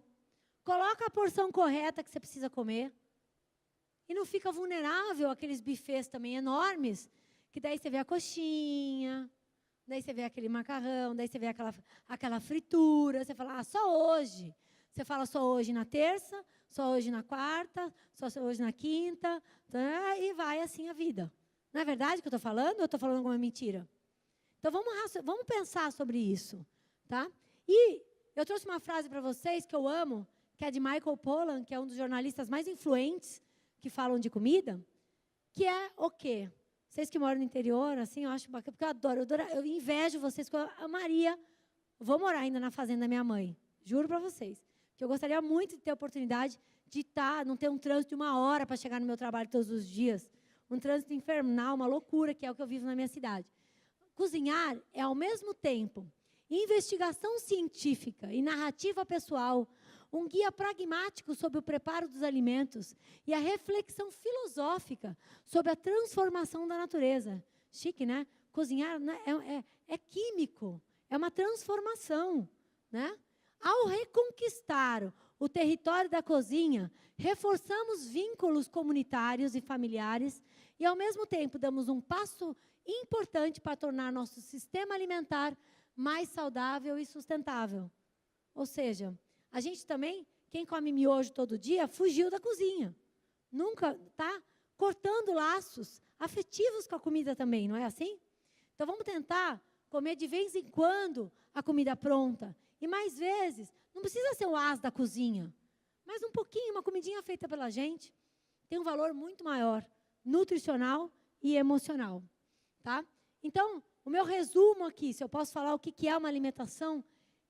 coloca a porção correta que você precisa comer e não fica vulnerável àqueles buffets também enormes, que daí você vê a coxinha, daí você vê aquele macarrão, daí você vê aquela fritura, você fala, só hoje. Você fala só hoje na terça, só hoje na quarta, só hoje na quinta, tá? E vai assim a vida. Não é verdade que eu estou falando ou eu estou falando alguma mentira? Então, vamos pensar sobre isso. Tá? E eu trouxe uma frase para vocês que eu amo, que é de Michael Pollan, que é um dos jornalistas mais influentes que falam de comida, que é o quê? Vocês que moram no interior, assim, eu acho bacana, porque eu invejo vocês, porque eu amaria, vou morar ainda na fazenda da minha mãe, juro para vocês, que eu gostaria muito de ter a oportunidade de não ter um trânsito de 1 hora para chegar no meu trabalho todos os dias, um trânsito infernal, uma loucura, que é o que eu vivo na minha cidade. Cozinhar é, ao mesmo tempo, investigação científica e narrativa pessoal, um guia pragmático sobre o preparo dos alimentos e a reflexão filosófica sobre a transformação da natureza. Chique, né? Cozinhar, né, é químico, é uma transformação, né? Ao reconquistar o território da cozinha, reforçamos vínculos comunitários e familiares e, ao mesmo tempo, damos um passo importante para tornar nosso sistema alimentar mais saudável e sustentável. Ou seja, a gente também, quem come miojo todo dia, fugiu da cozinha. Nunca está cortando laços afetivos com a comida também, não é assim? Então, vamos tentar comer de vez em quando a comida pronta. E mais vezes, não precisa ser o as da cozinha, mas um pouquinho, uma comidinha feita pela gente, tem um valor muito maior, nutricional e emocional. Tá? Então, o meu resumo aqui, se eu posso falar o que é uma alimentação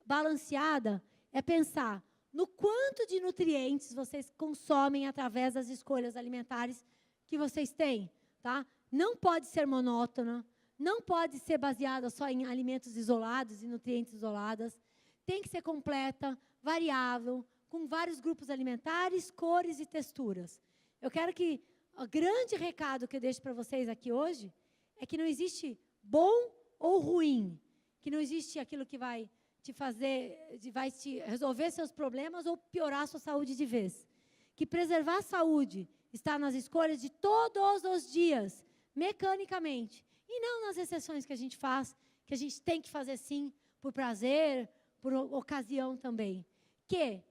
balanceada, é pensar no quanto de nutrientes vocês consomem através das escolhas alimentares que vocês têm. Tá? Não pode ser monótona, não pode ser baseada só em alimentos isolados e nutrientes isolados. Tem que ser completa, variável, com vários grupos alimentares, cores e texturas. Eu quero que o grande recado que eu deixo para vocês aqui hoje é que não existe bom ou ruim, que não existe aquilo que vai te fazer, vai te resolver seus problemas ou piorar a sua saúde de vez. Que preservar a saúde está nas escolhas de todos os dias, mecanicamente, e não nas exceções que a gente faz, que a gente tem que fazer sim, por prazer, por ocasião também. Que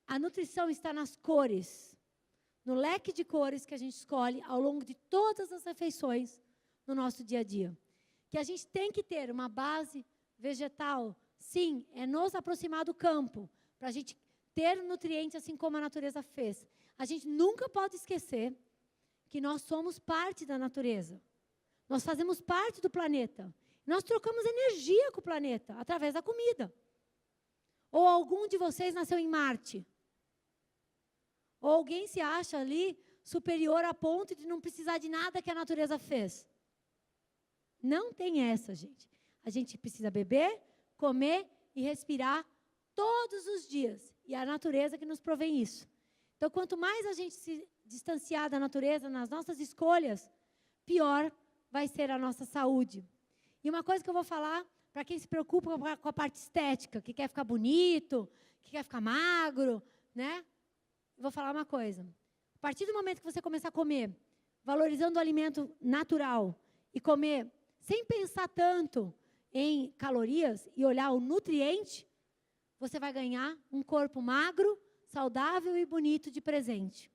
a nutrição está nas cores, no leque de cores que a gente escolhe ao longo de todas as refeições no nosso dia a dia. Que a gente tem que ter uma base vegetal, sim, é nos aproximar do campo, para a gente ter nutrientes assim como a natureza fez. A gente nunca pode esquecer que nós somos parte da natureza. Nós fazemos parte do planeta. Nós trocamos energia com o planeta através da comida. Ou algum de vocês nasceu em Marte? Ou alguém se acha ali superior a ponto de não precisar de nada que a natureza fez? Não tem essa, gente. A gente precisa beber, comer e respirar todos os dias. E é a natureza que nos provém isso. Então, quanto mais a gente se distanciar da natureza nas nossas escolhas, pior vai ser a nossa saúde. E uma coisa que eu vou falar para quem se preocupa com a parte estética, que quer ficar bonito, que quer ficar magro, né? Eu vou falar uma coisa. A partir do momento que você começar a comer, valorizando o alimento natural, e comer sem pensar tanto em calorias e olhar o nutriente, você vai ganhar um corpo magro, saudável e bonito de presente.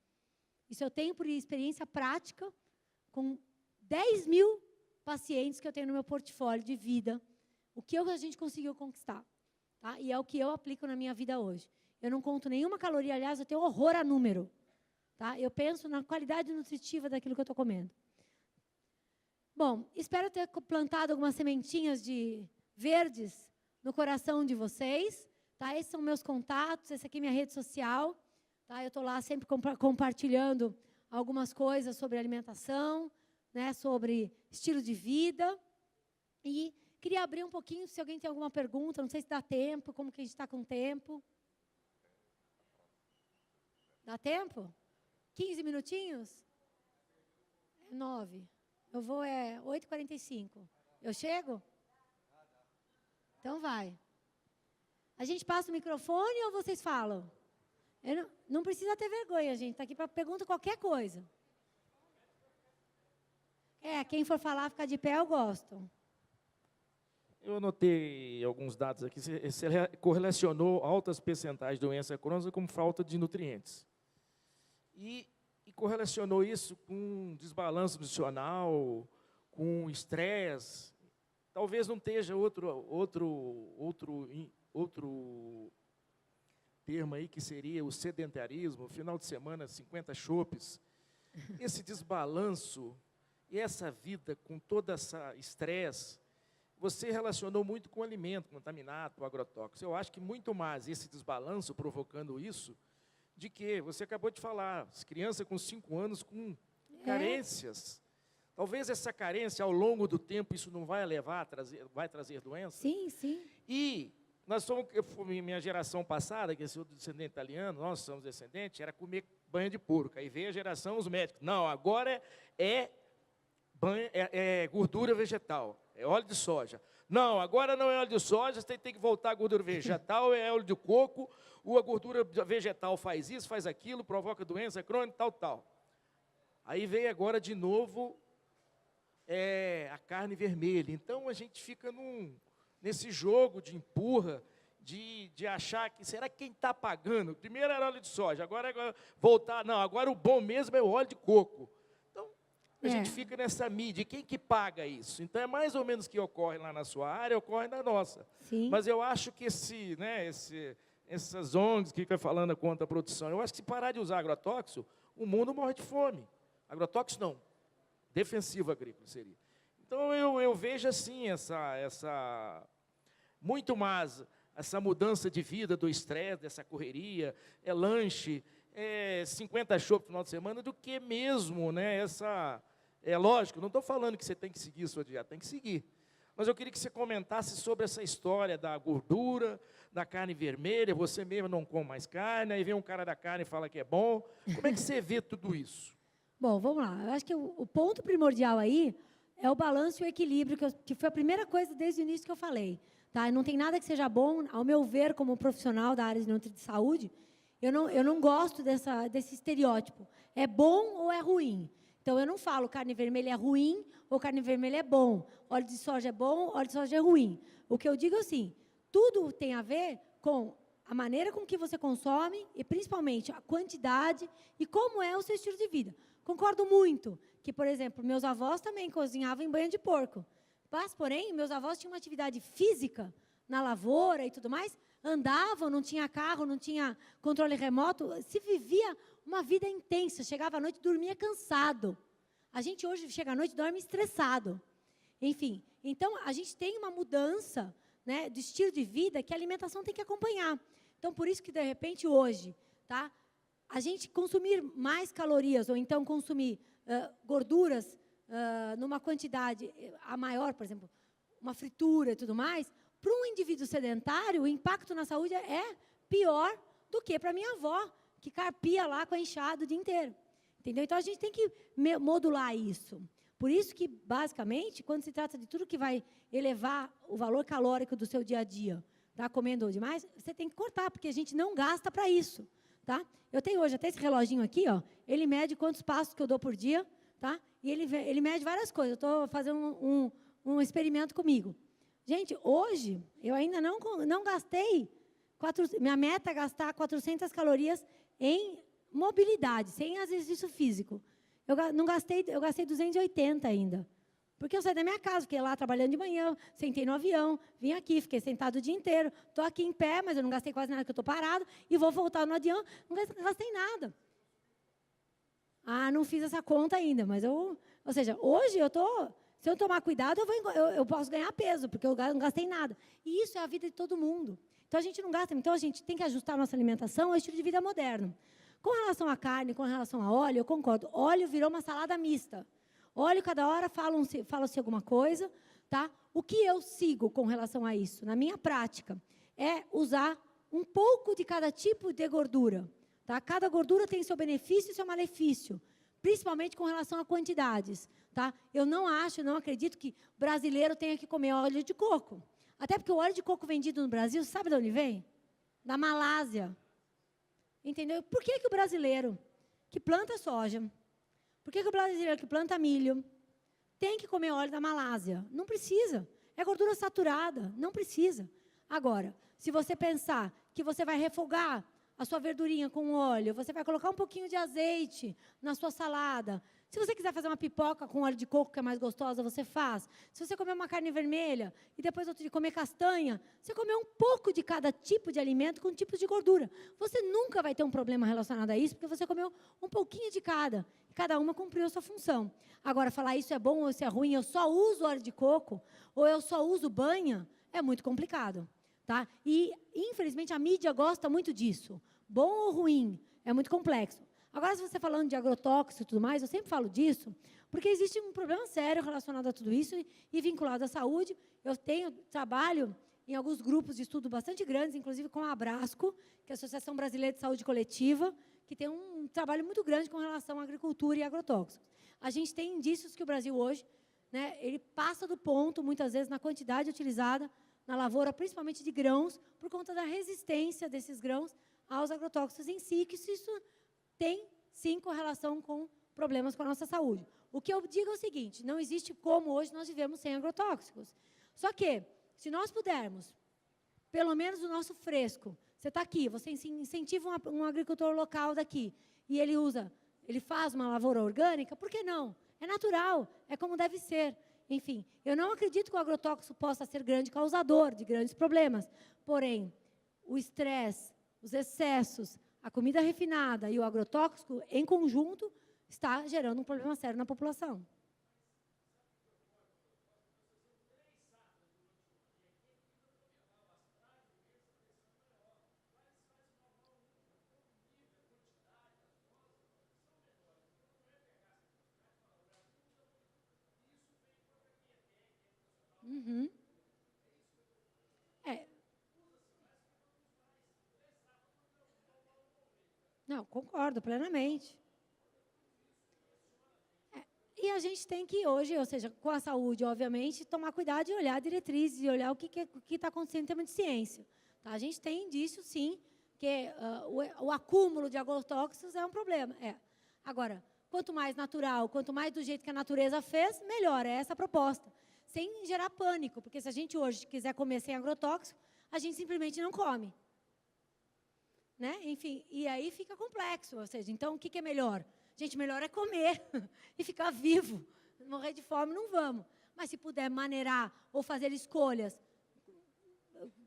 Isso eu tenho por experiência prática, com 10 mil pacientes que eu tenho no meu portfólio de vida, o que a gente conseguiu conquistar. Tá? E é o que eu aplico na minha vida hoje. Eu não conto nenhuma caloria, aliás, eu tenho horror a número. Tá? Eu penso na qualidade nutritiva daquilo que eu estou comendo. Bom, espero ter plantado algumas sementinhas de verdes no coração de vocês. Tá? Esses são meus contatos, essa aqui é minha rede social. Tá? Eu estou lá sempre compartilhando algumas coisas sobre alimentação, né, sobre estilo de vida. E queria abrir um pouquinho, se alguém tem alguma pergunta, não sei se dá tempo, como que a gente está com tempo. Dá tempo? 15 minutinhos? 9. Eu vou, 8h45. Eu chego? Então vai. A gente passa o microfone ou vocês falam? Não precisa ter vergonha, gente. Está aqui para pergunta qualquer coisa. Quem for falar, ficar de pé, eu gosto. Eu anotei alguns dados aqui. Você correlacionou altas percentais de doença crônica com falta de nutrientes. E correlacionou isso com desbalanço nutricional, com estresse. Talvez não esteja outro termo aí, que seria o sedentarismo, final de semana, 50 chopes. Esse desbalanço e essa vida com toda essa estresse, você relacionou muito com o alimento contaminado, com o agrotóxico. Eu acho que muito mais esse desbalanço provocando isso, de que você acabou de falar, as crianças com 5 anos com carências. Talvez essa carência, ao longo do tempo, isso não vai levar a trazer doença. Sim, sim. E nós somos, minha geração passada, que é o descendente italiano, nós somos descendentes, era comer banha de porco. Aí veio a geração, os médicos. Não, agora é gordura vegetal, é óleo de soja. Não, agora não é óleo de soja, você tem que voltar à gordura vegetal, é óleo de coco, a gordura vegetal faz isso, faz aquilo, provoca doença crônica, tal. Aí vem agora de novo a carne vermelha. Então a gente fica nesse jogo de empurra, de achar que, será que quem está pagando? Primeiro era óleo de soja, agora voltar, não, agora o bom mesmo é o óleo de coco. Então, a gente fica nessa mídia, quem que paga isso? Então, é mais ou menos o que ocorre lá na sua área, ocorre na nossa. Sim. Mas eu acho que essas ONGs que ficam falando contra a produção, eu acho que se parar de usar agrotóxico, o mundo morre de fome. Agrotóxico não, defensivo agrícola seria. Então, eu vejo assim, muito mais essa mudança de vida, do estresse, dessa correria, lanche, 50 shows no final de semana, do que mesmo, né, lógico, não estou falando que você tem que seguir a sua dieta, tem que seguir. Mas eu queria que você comentasse sobre essa história da gordura, da carne vermelha, você mesmo não come mais carne, aí vem um cara da carne e fala que é bom. Como é que você vê tudo isso? Bom, vamos lá. Eu acho que o ponto primordial aí é o balanço e o equilíbrio, que foi a primeira coisa desde o início que eu falei. Tá? Não tem nada que seja bom, ao meu ver, como profissional da área de saúde, eu não gosto desse estereótipo. É bom ou é ruim? Então, eu não falo carne vermelha é ruim ou carne vermelha é bom. Óleo de soja é bom, óleo de soja é ruim. O que eu digo é assim, tudo tem a ver com a maneira com que você consome e, principalmente, a quantidade e como é o seu estilo de vida. Concordo muito que, por exemplo, meus avós também cozinhavam em banha de porco. Mas, porém, meus avós tinham uma atividade física na lavoura e tudo mais, andavam, não tinha carro, não tinha controle remoto, se vivia uma vida intensa, chegava à noite e dormia cansado. A gente hoje chega à noite e dorme estressado. Enfim, então a gente tem uma mudança, né, do estilo de vida que a alimentação tem que acompanhar. Então, por isso que, de repente, hoje, tá, a gente consumir mais calorias ou então consumir gorduras numa quantidade a maior, por exemplo, uma fritura e tudo mais, para um indivíduo sedentário, o impacto na saúde é pior do que para minha avó, que carpia lá com a enxada o dia inteiro. Entendeu? Então, a gente tem que modular isso. Por isso que, basicamente, quando se trata de tudo que vai elevar o valor calórico do seu dia a dia, tá, comendo demais, você tem que cortar, porque a gente não gasta para isso. Tá? Eu tenho hoje até esse reloginho aqui, ó, ele mede quantos passos que eu dou por dia, tá? E ele mede várias coisas. Eu estou fazendo um experimento comigo. Gente, hoje, eu ainda não gastei, minha meta é gastar 400 calorias em mobilidade, sem exercício físico. Eu gastei 280 ainda. Porque eu saí da minha casa, fiquei lá trabalhando de manhã, sentei no avião, vim aqui, fiquei sentado o dia inteiro, estou aqui em pé, mas eu não gastei quase nada, porque eu estou parado, e vou voltar no avião, não gastei nada. Ah, não fiz essa conta ainda, mas ou seja, hoje se eu tomar cuidado, eu posso ganhar peso, porque eu não gastei nada. E isso é a vida de todo mundo. Então, a gente não gasta, então a gente tem que ajustar a nossa alimentação ao estilo de vida moderno. Com relação à carne, com relação a óleo, eu concordo. Óleo virou uma salada mista. Óleo, cada hora fala-se alguma coisa, tá? O que eu sigo com relação a isso, na minha prática, é usar um pouco de cada tipo de gordura. Tá? Cada gordura tem seu benefício e seu malefício, principalmente com relação a quantidades. Tá? Eu não acredito que brasileiro tenha que comer óleo de coco. Até porque o óleo de coco vendido no Brasil, sabe de onde vem? Da Malásia. Entendeu? Por que o brasileiro que planta soja, por que o brasileiro que planta milho tem que comer óleo da Malásia? Não precisa. É gordura saturada, não precisa. Agora, se você pensar que você vai refogar a sua verdurinha com óleo, você vai colocar um pouquinho de azeite na sua salada. Se você quiser fazer uma pipoca com óleo de coco, que é mais gostosa, você faz. Se você comer uma carne vermelha e depois outro dia comer castanha, você comer um pouco de cada tipo de alimento com tipos de gordura. Você nunca vai ter um problema relacionado a isso, porque você comeu um pouquinho de cada. E cada uma cumpriu a sua função. Agora, falar isso é bom ou isso é ruim, eu só uso óleo de coco, ou eu só uso banha, é muito complicado. Tá? E, infelizmente, a mídia gosta muito disso. Bom ou ruim, é muito complexo. Agora, se você falando de agrotóxico e tudo mais, eu sempre falo disso, porque existe um problema sério relacionado a tudo isso e vinculado à saúde. Eu trabalho em alguns grupos de estudo bastante grandes, inclusive com a Abrasco, que é a Associação Brasileira de Saúde Coletiva, que tem um trabalho muito grande com relação à agricultura e agrotóxicos. A gente tem indícios que o Brasil hoje né, ele passa do ponto, muitas vezes, na quantidade utilizada na lavoura, principalmente de grãos, por conta da resistência desses grãos aos agrotóxicos em si, que isso tem, sim, correlação com problemas com a nossa saúde. O que eu digo é o seguinte, não existe como hoje nós vivemos sem agrotóxicos. Só que, se nós pudermos, pelo menos o nosso fresco, você está aqui, você incentiva um agricultor local daqui, e ele faz uma lavoura orgânica, por que não? É natural, é como deve ser. Enfim, eu não acredito que o agrotóxico possa ser grande causador de grandes problemas. Porém, o estresse, os excessos, a comida refinada e o agrotóxico, em conjunto, está gerando um problema sério na população. Uhum. Não, concordo plenamente. E a gente tem que hoje, ou seja, com a saúde, obviamente, tomar cuidado e olhar diretrizes e olhar o que está acontecendo em termos de ciência. Tá? A gente tem indício, sim, que o acúmulo de agrotóxicos é um problema. Agora, quanto mais natural, quanto mais do jeito que a natureza fez, melhor. É essa a proposta. Sem gerar pânico, porque se a gente hoje quiser comer sem agrotóxico, a gente simplesmente não come. Né? Enfim, e aí fica complexo. Ou seja, então, o que é melhor? Gente, melhor é comer e ficar vivo. Morrer de fome não vamos. Mas se puder maneirar ou fazer escolhas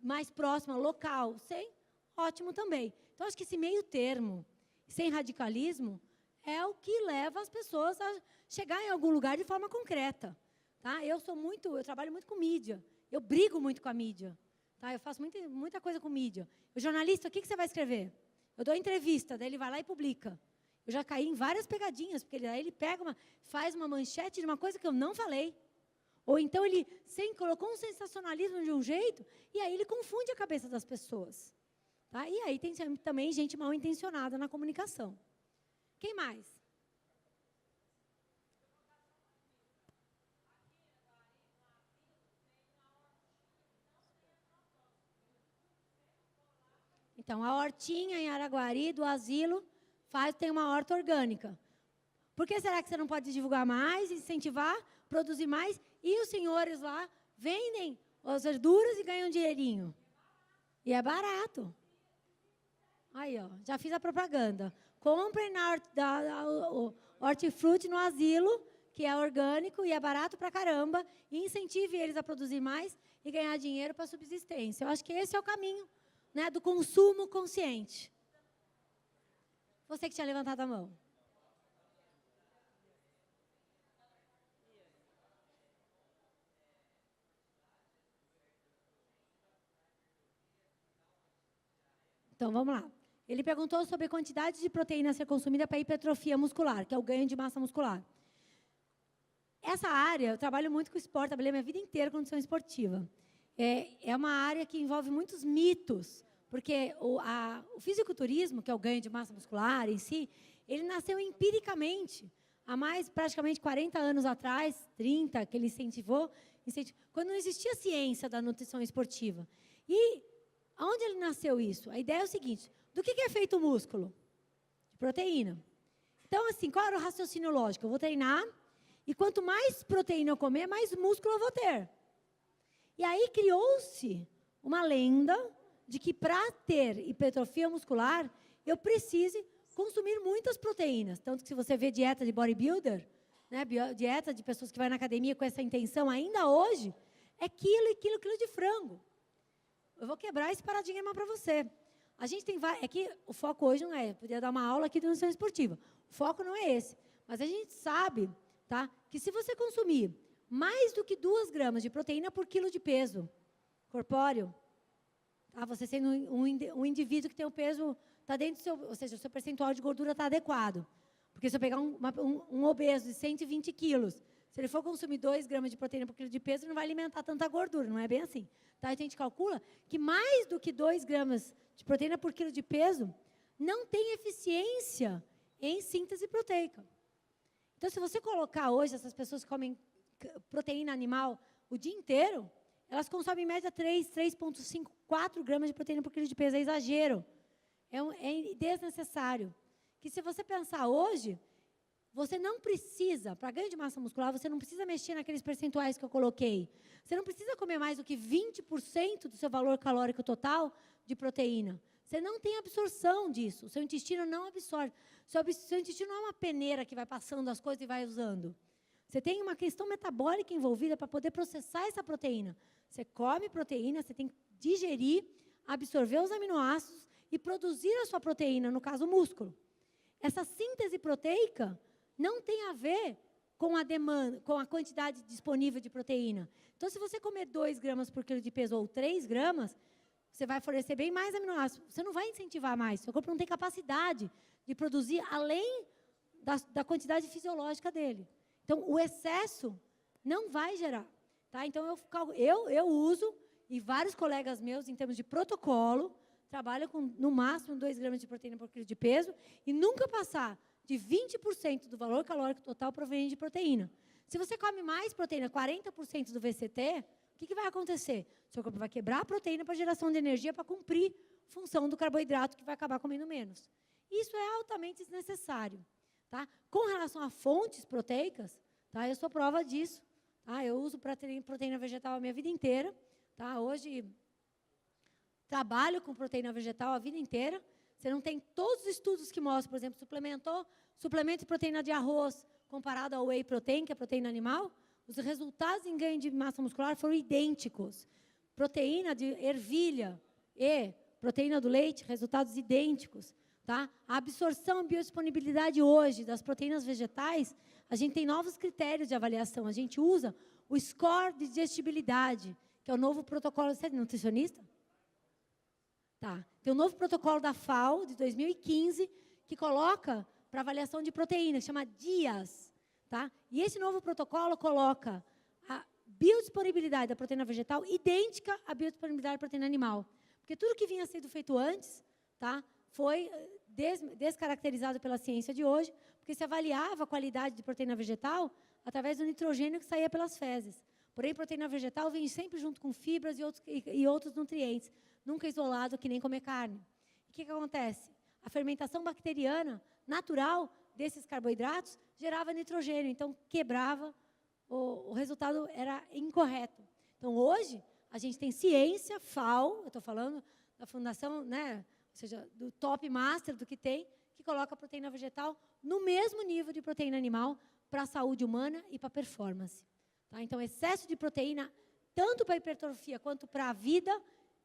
mais próximas, local, ótimo também. Então, acho que esse meio termo, sem radicalismo, é o que leva as pessoas a chegar em algum lugar de forma concreta. Tá? Eu trabalho muito com mídia. Eu brigo muito com a mídia. Tá? Eu faço muita coisa com mídia. O jornalista, o que você vai escrever? Eu dou entrevista, daí ele vai lá e publica. Eu já caí em várias pegadinhas, porque daí ele faz uma manchete de uma coisa que eu não falei. Ou então ele colocou um sensacionalismo de um jeito, e aí ele confunde a cabeça das pessoas. Tá? E aí tem também gente mal intencionada na comunicação. Quem mais? Então, a hortinha em Araguari, do asilo, tem uma horta orgânica. Por que será que você não pode divulgar mais, incentivar, produzir mais, e os senhores lá vendem as verduras e ganham um dinheirinho? E é barato. Aí, ó, já fiz a propaganda. Comprem na hortifruti no asilo, que é orgânico e é barato pra caramba, e incentive eles a produzir mais e ganhar dinheiro para subsistência. Eu acho que esse é o caminho, né, do consumo consciente. Você que tinha levantado a mão. Então, vamos lá. Ele perguntou sobre a quantidade de proteína a ser consumida para a hipertrofia muscular, que é o ganho de massa muscular. Essa área, eu trabalho muito com esporte, trabalhei minha vida inteira com condição esportiva. É uma área que envolve muitos mitos, porque o fisiculturismo, que é o ganho de massa muscular em si, ele nasceu empiricamente, há mais praticamente 40 anos atrás, 30, que ele incentivou, quando não existia ciência da nutrição esportiva. E aonde ele nasceu isso? A ideia é o seguinte, do que é feito o músculo? De proteína. Então, assim, qual era o raciocínio lógico? Eu vou treinar, e quanto mais proteína eu comer, mais músculo eu vou ter. E aí criou-se uma lenda de que para ter hipertrofia muscular, eu precise consumir muitas proteínas. Tanto que se você vê dieta de bodybuilder, né, dieta de pessoas que vão na academia com essa intenção, ainda hoje, é quilo de frango. Eu vou quebrar esse paradigma para você. A gente tem vários... É que o foco hoje não é... Eu podia dar uma aula aqui de nutrição esportiva. O foco não é esse. Mas a gente sabe, tá, que se você consumir mais do que 2 gramas de proteína por quilo de peso corpóreo, tá, você sendo um indivíduo que tem o peso... Está dentro do seu... Ou seja, o seu percentual de gordura está adequado. Porque se eu pegar um obeso de 120 quilos, se ele for consumir 2 gramas de proteína por quilo de peso, ele não vai alimentar tanta gordura. Não é bem assim. Tá? Então, a gente calcula que mais do que 2 gramas de proteína por quilo de peso não tem eficiência em síntese proteica. Então, se você colocar hoje essas pessoas que comem proteína animal o dia inteiro, elas consomem em média 3,5, 4 gramas de proteína por quilo de peso. É exagero. É desnecessário. Que se você pensar hoje, você não precisa, para ganho de massa muscular, você não precisa mexer naqueles percentuais que eu coloquei. Você não precisa comer mais do que 20% do seu valor calórico total de proteína. Você não tem absorção disso. O seu intestino não absorve. Seu intestino não é uma peneira que vai passando as coisas e vai usando. Você tem uma questão metabólica envolvida para poder processar essa proteína. Você come proteína, você tem que digerir, absorver os aminoácidos e produzir a sua proteína, no caso, o músculo. Essa síntese proteica não tem a ver com a demanda, com a quantidade disponível de proteína. Então, se você comer 2 gramas por quilo de peso ou 3 gramas, você vai fornecer bem mais aminoácidos. Você não vai incentivar mais. Seu corpo não tem capacidade de produzir além da quantidade fisiológica dele. Então, o excesso não vai gerar. Tá? Então, eu uso, e vários colegas meus, em termos de protocolo, trabalham com, no máximo, 2 gramas de proteína por quilo de peso, e nunca passar de 20% do valor calórico total proveniente de proteína. Se você come mais proteína, 40% do VCT, o que vai acontecer? O seu corpo vai quebrar a proteína para geração de energia para cumprir a função do carboidrato, que vai acabar comendo menos. Isso é altamente desnecessário. Tá? Com relação a fontes proteicas, tá? Eu sou prova disso. Tá? Eu uso proteína vegetal a minha vida inteira. Tá? Hoje, trabalho com proteína vegetal a vida inteira. Você não tem todos os estudos que mostram, por exemplo, suplemento de proteína de arroz comparado ao whey protein, que é proteína animal, os resultados em ganho de massa muscular foram idênticos. Proteína de ervilha e proteína do leite, resultados idênticos. Tá? A absorção e biodisponibilidade hoje das proteínas vegetais, a gente tem novos critérios de avaliação. A gente usa o score de digestibilidade, que é o novo protocolo. Você é nutricionista? Tá. Tem um novo protocolo da FAO, de 2015, que coloca para avaliação de proteína, que chama DIAS. Tá? E esse novo protocolo coloca a biodisponibilidade da proteína vegetal idêntica à biodisponibilidade da proteína animal. Porque tudo que vinha sendo feito antes, tá, foi descaracterizado pela ciência de hoje, porque se avaliava a qualidade de proteína vegetal através do nitrogênio que saía pelas fezes. Porém, proteína vegetal vem sempre junto com fibras e outros nutrientes, nunca isolado, que nem comer carne. E o que acontece? A fermentação bacteriana natural desses carboidratos gerava nitrogênio, então quebrava, o resultado era incorreto. Então, hoje, a gente tem ciência, FAO, eu estou falando da fundação, né, ou seja, do top master do que tem, que coloca a proteína vegetal no mesmo nível de proteína animal para a saúde humana e para a performance. Tá? Então, excesso de proteína, tanto para a hipertrofia quanto para a vida,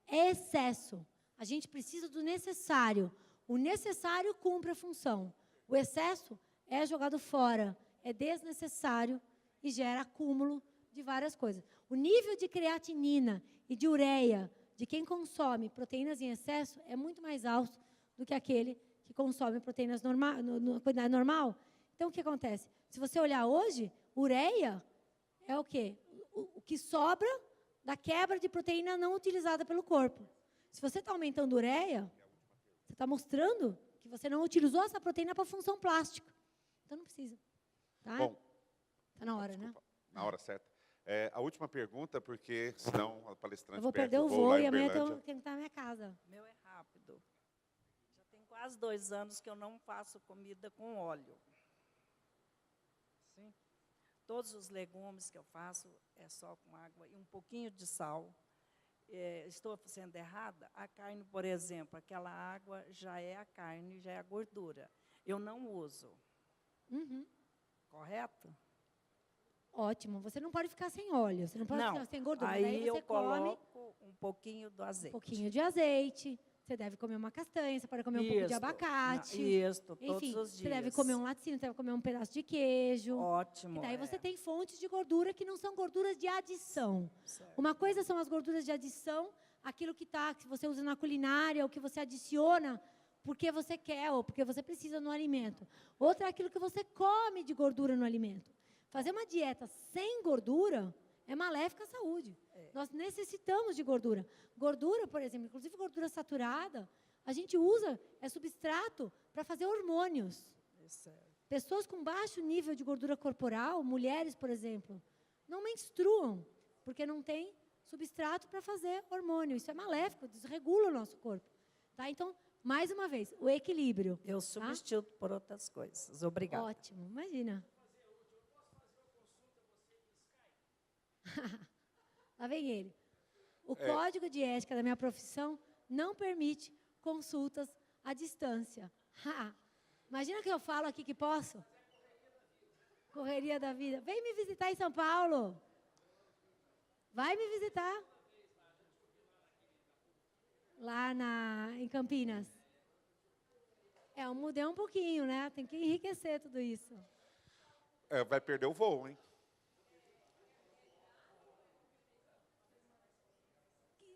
é excesso. A gente precisa do necessário. O necessário cumpre a função. O excesso é jogado fora, é desnecessário e gera acúmulo de várias coisas. O nível de creatinina e de ureia de quem consome proteínas em excesso é muito mais alto do que aquele que consome proteínas na quantidade normal. Então, o que acontece? Se você olhar hoje, ureia é o quê? O que sobra da quebra de proteína não utilizada pelo corpo. Se você está aumentando ureia, você está mostrando que você não utilizou essa proteína para função plástica. Então, não precisa. Tá? Bom, está na hora, desculpa, né? Na hora certa. A última pergunta, porque senão a palestrante Eu vou perde perder o lá voo em e amanhã eu Uberlândia. tenho que estar na minha casa. O meu é rápido. Já tem quase 2 anos que eu não faço comida com óleo. Sim. Todos os legumes que eu faço é só com água e um pouquinho de sal. Estou sendo errada? A carne, por exemplo, aquela água já é a carne, já é a gordura. Eu não uso. Uhum. Correto? Ótimo. Você não pode ficar sem óleo, você não pode Não. ficar sem gordura. Aí Daí você eu come coloco um pouquinho do um azeite. pouquinho de azeite, você deve comer uma castanha, você pode comer um pouco de abacate. Isso, todos Enfim, os dias. você deve comer um laticínio, você deve comer um pedaço de queijo. Ótimo. E daí você tem fontes de gordura que não são gorduras de adição. Certo. Uma coisa são as gorduras de adição, aquilo que você usa na culinária, ou que você adiciona porque você quer ou porque você precisa no alimento. Outra é aquilo que você come de gordura no alimento. Fazer uma dieta sem gordura é maléfica à saúde. Nós necessitamos de gordura. Gordura, por exemplo, inclusive gordura saturada, a gente usa, é substrato para fazer hormônios. Certo. Pessoas com baixo nível de gordura corporal, mulheres, por exemplo, não menstruam, porque não tem substrato para fazer hormônio. Isso é maléfico, desregula o nosso corpo. Tá? Então, mais uma vez, o equilíbrio. Eu substituo por outras coisas. Obrigada. Ótimo, imagina. Lá vem ele. O código de ética da minha profissão não permite consultas à distância. Imagina que eu falo aqui que posso? Correria da vida. Vem me visitar em São Paulo. Vai me visitar. Lá em Campinas. Eu mudei um pouquinho, né? Tem que enriquecer tudo isso. Vai perder o voo, hein?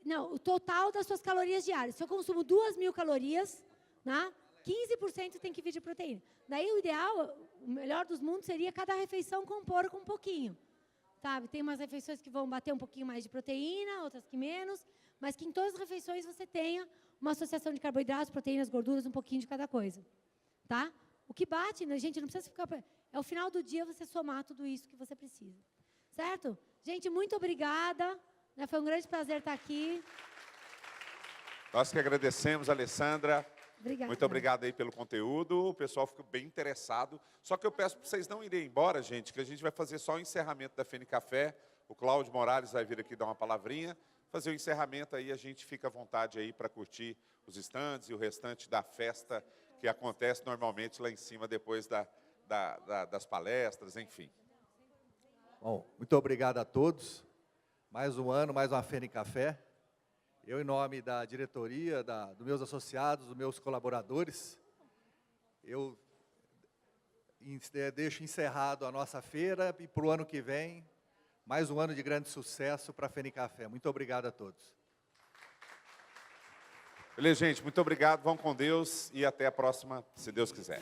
Não, o total das suas calorias diárias. Se eu consumo 2.000 calorias, né, 15% tem que vir de proteína. Daí o ideal, o melhor dos mundos seria cada refeição compor com um pouquinho. Sabe? Tem umas refeições que vão bater um pouquinho mais de proteína, outras que menos, mas que em todas as refeições você tenha uma associação de carboidratos, proteínas, gorduras, um pouquinho de cada coisa. Tá? O que bate, né, gente, não precisa ficar... É o final do dia você somar tudo isso que você precisa. Certo? Gente, muito obrigada. Foi um grande prazer estar aqui. Nós que agradecemos, Alessandra. Obrigada. Muito obrigado aí pelo conteúdo. O pessoal ficou bem interessado. Só que eu peço para vocês não irem embora, gente, que a gente vai fazer só o encerramento da Fene Café. O Cláudio Morales vai vir aqui dar uma palavrinha. Fazer o encerramento aí, a gente fica à vontade aí para curtir os estandes e o restante da festa que acontece normalmente lá em cima depois das palestras, enfim. Bom, muito obrigado a todos. Mais um ano, mais uma Fene Café. Eu, em nome da diretoria, dos meus associados, dos meus colaboradores, eu deixo encerrado a nossa feira e para o ano que vem, mais um ano de grande sucesso para a Fene Café. Muito obrigado a todos. Beleza, gente? Muito obrigado. Vão com Deus e até a próxima, se Deus quiser.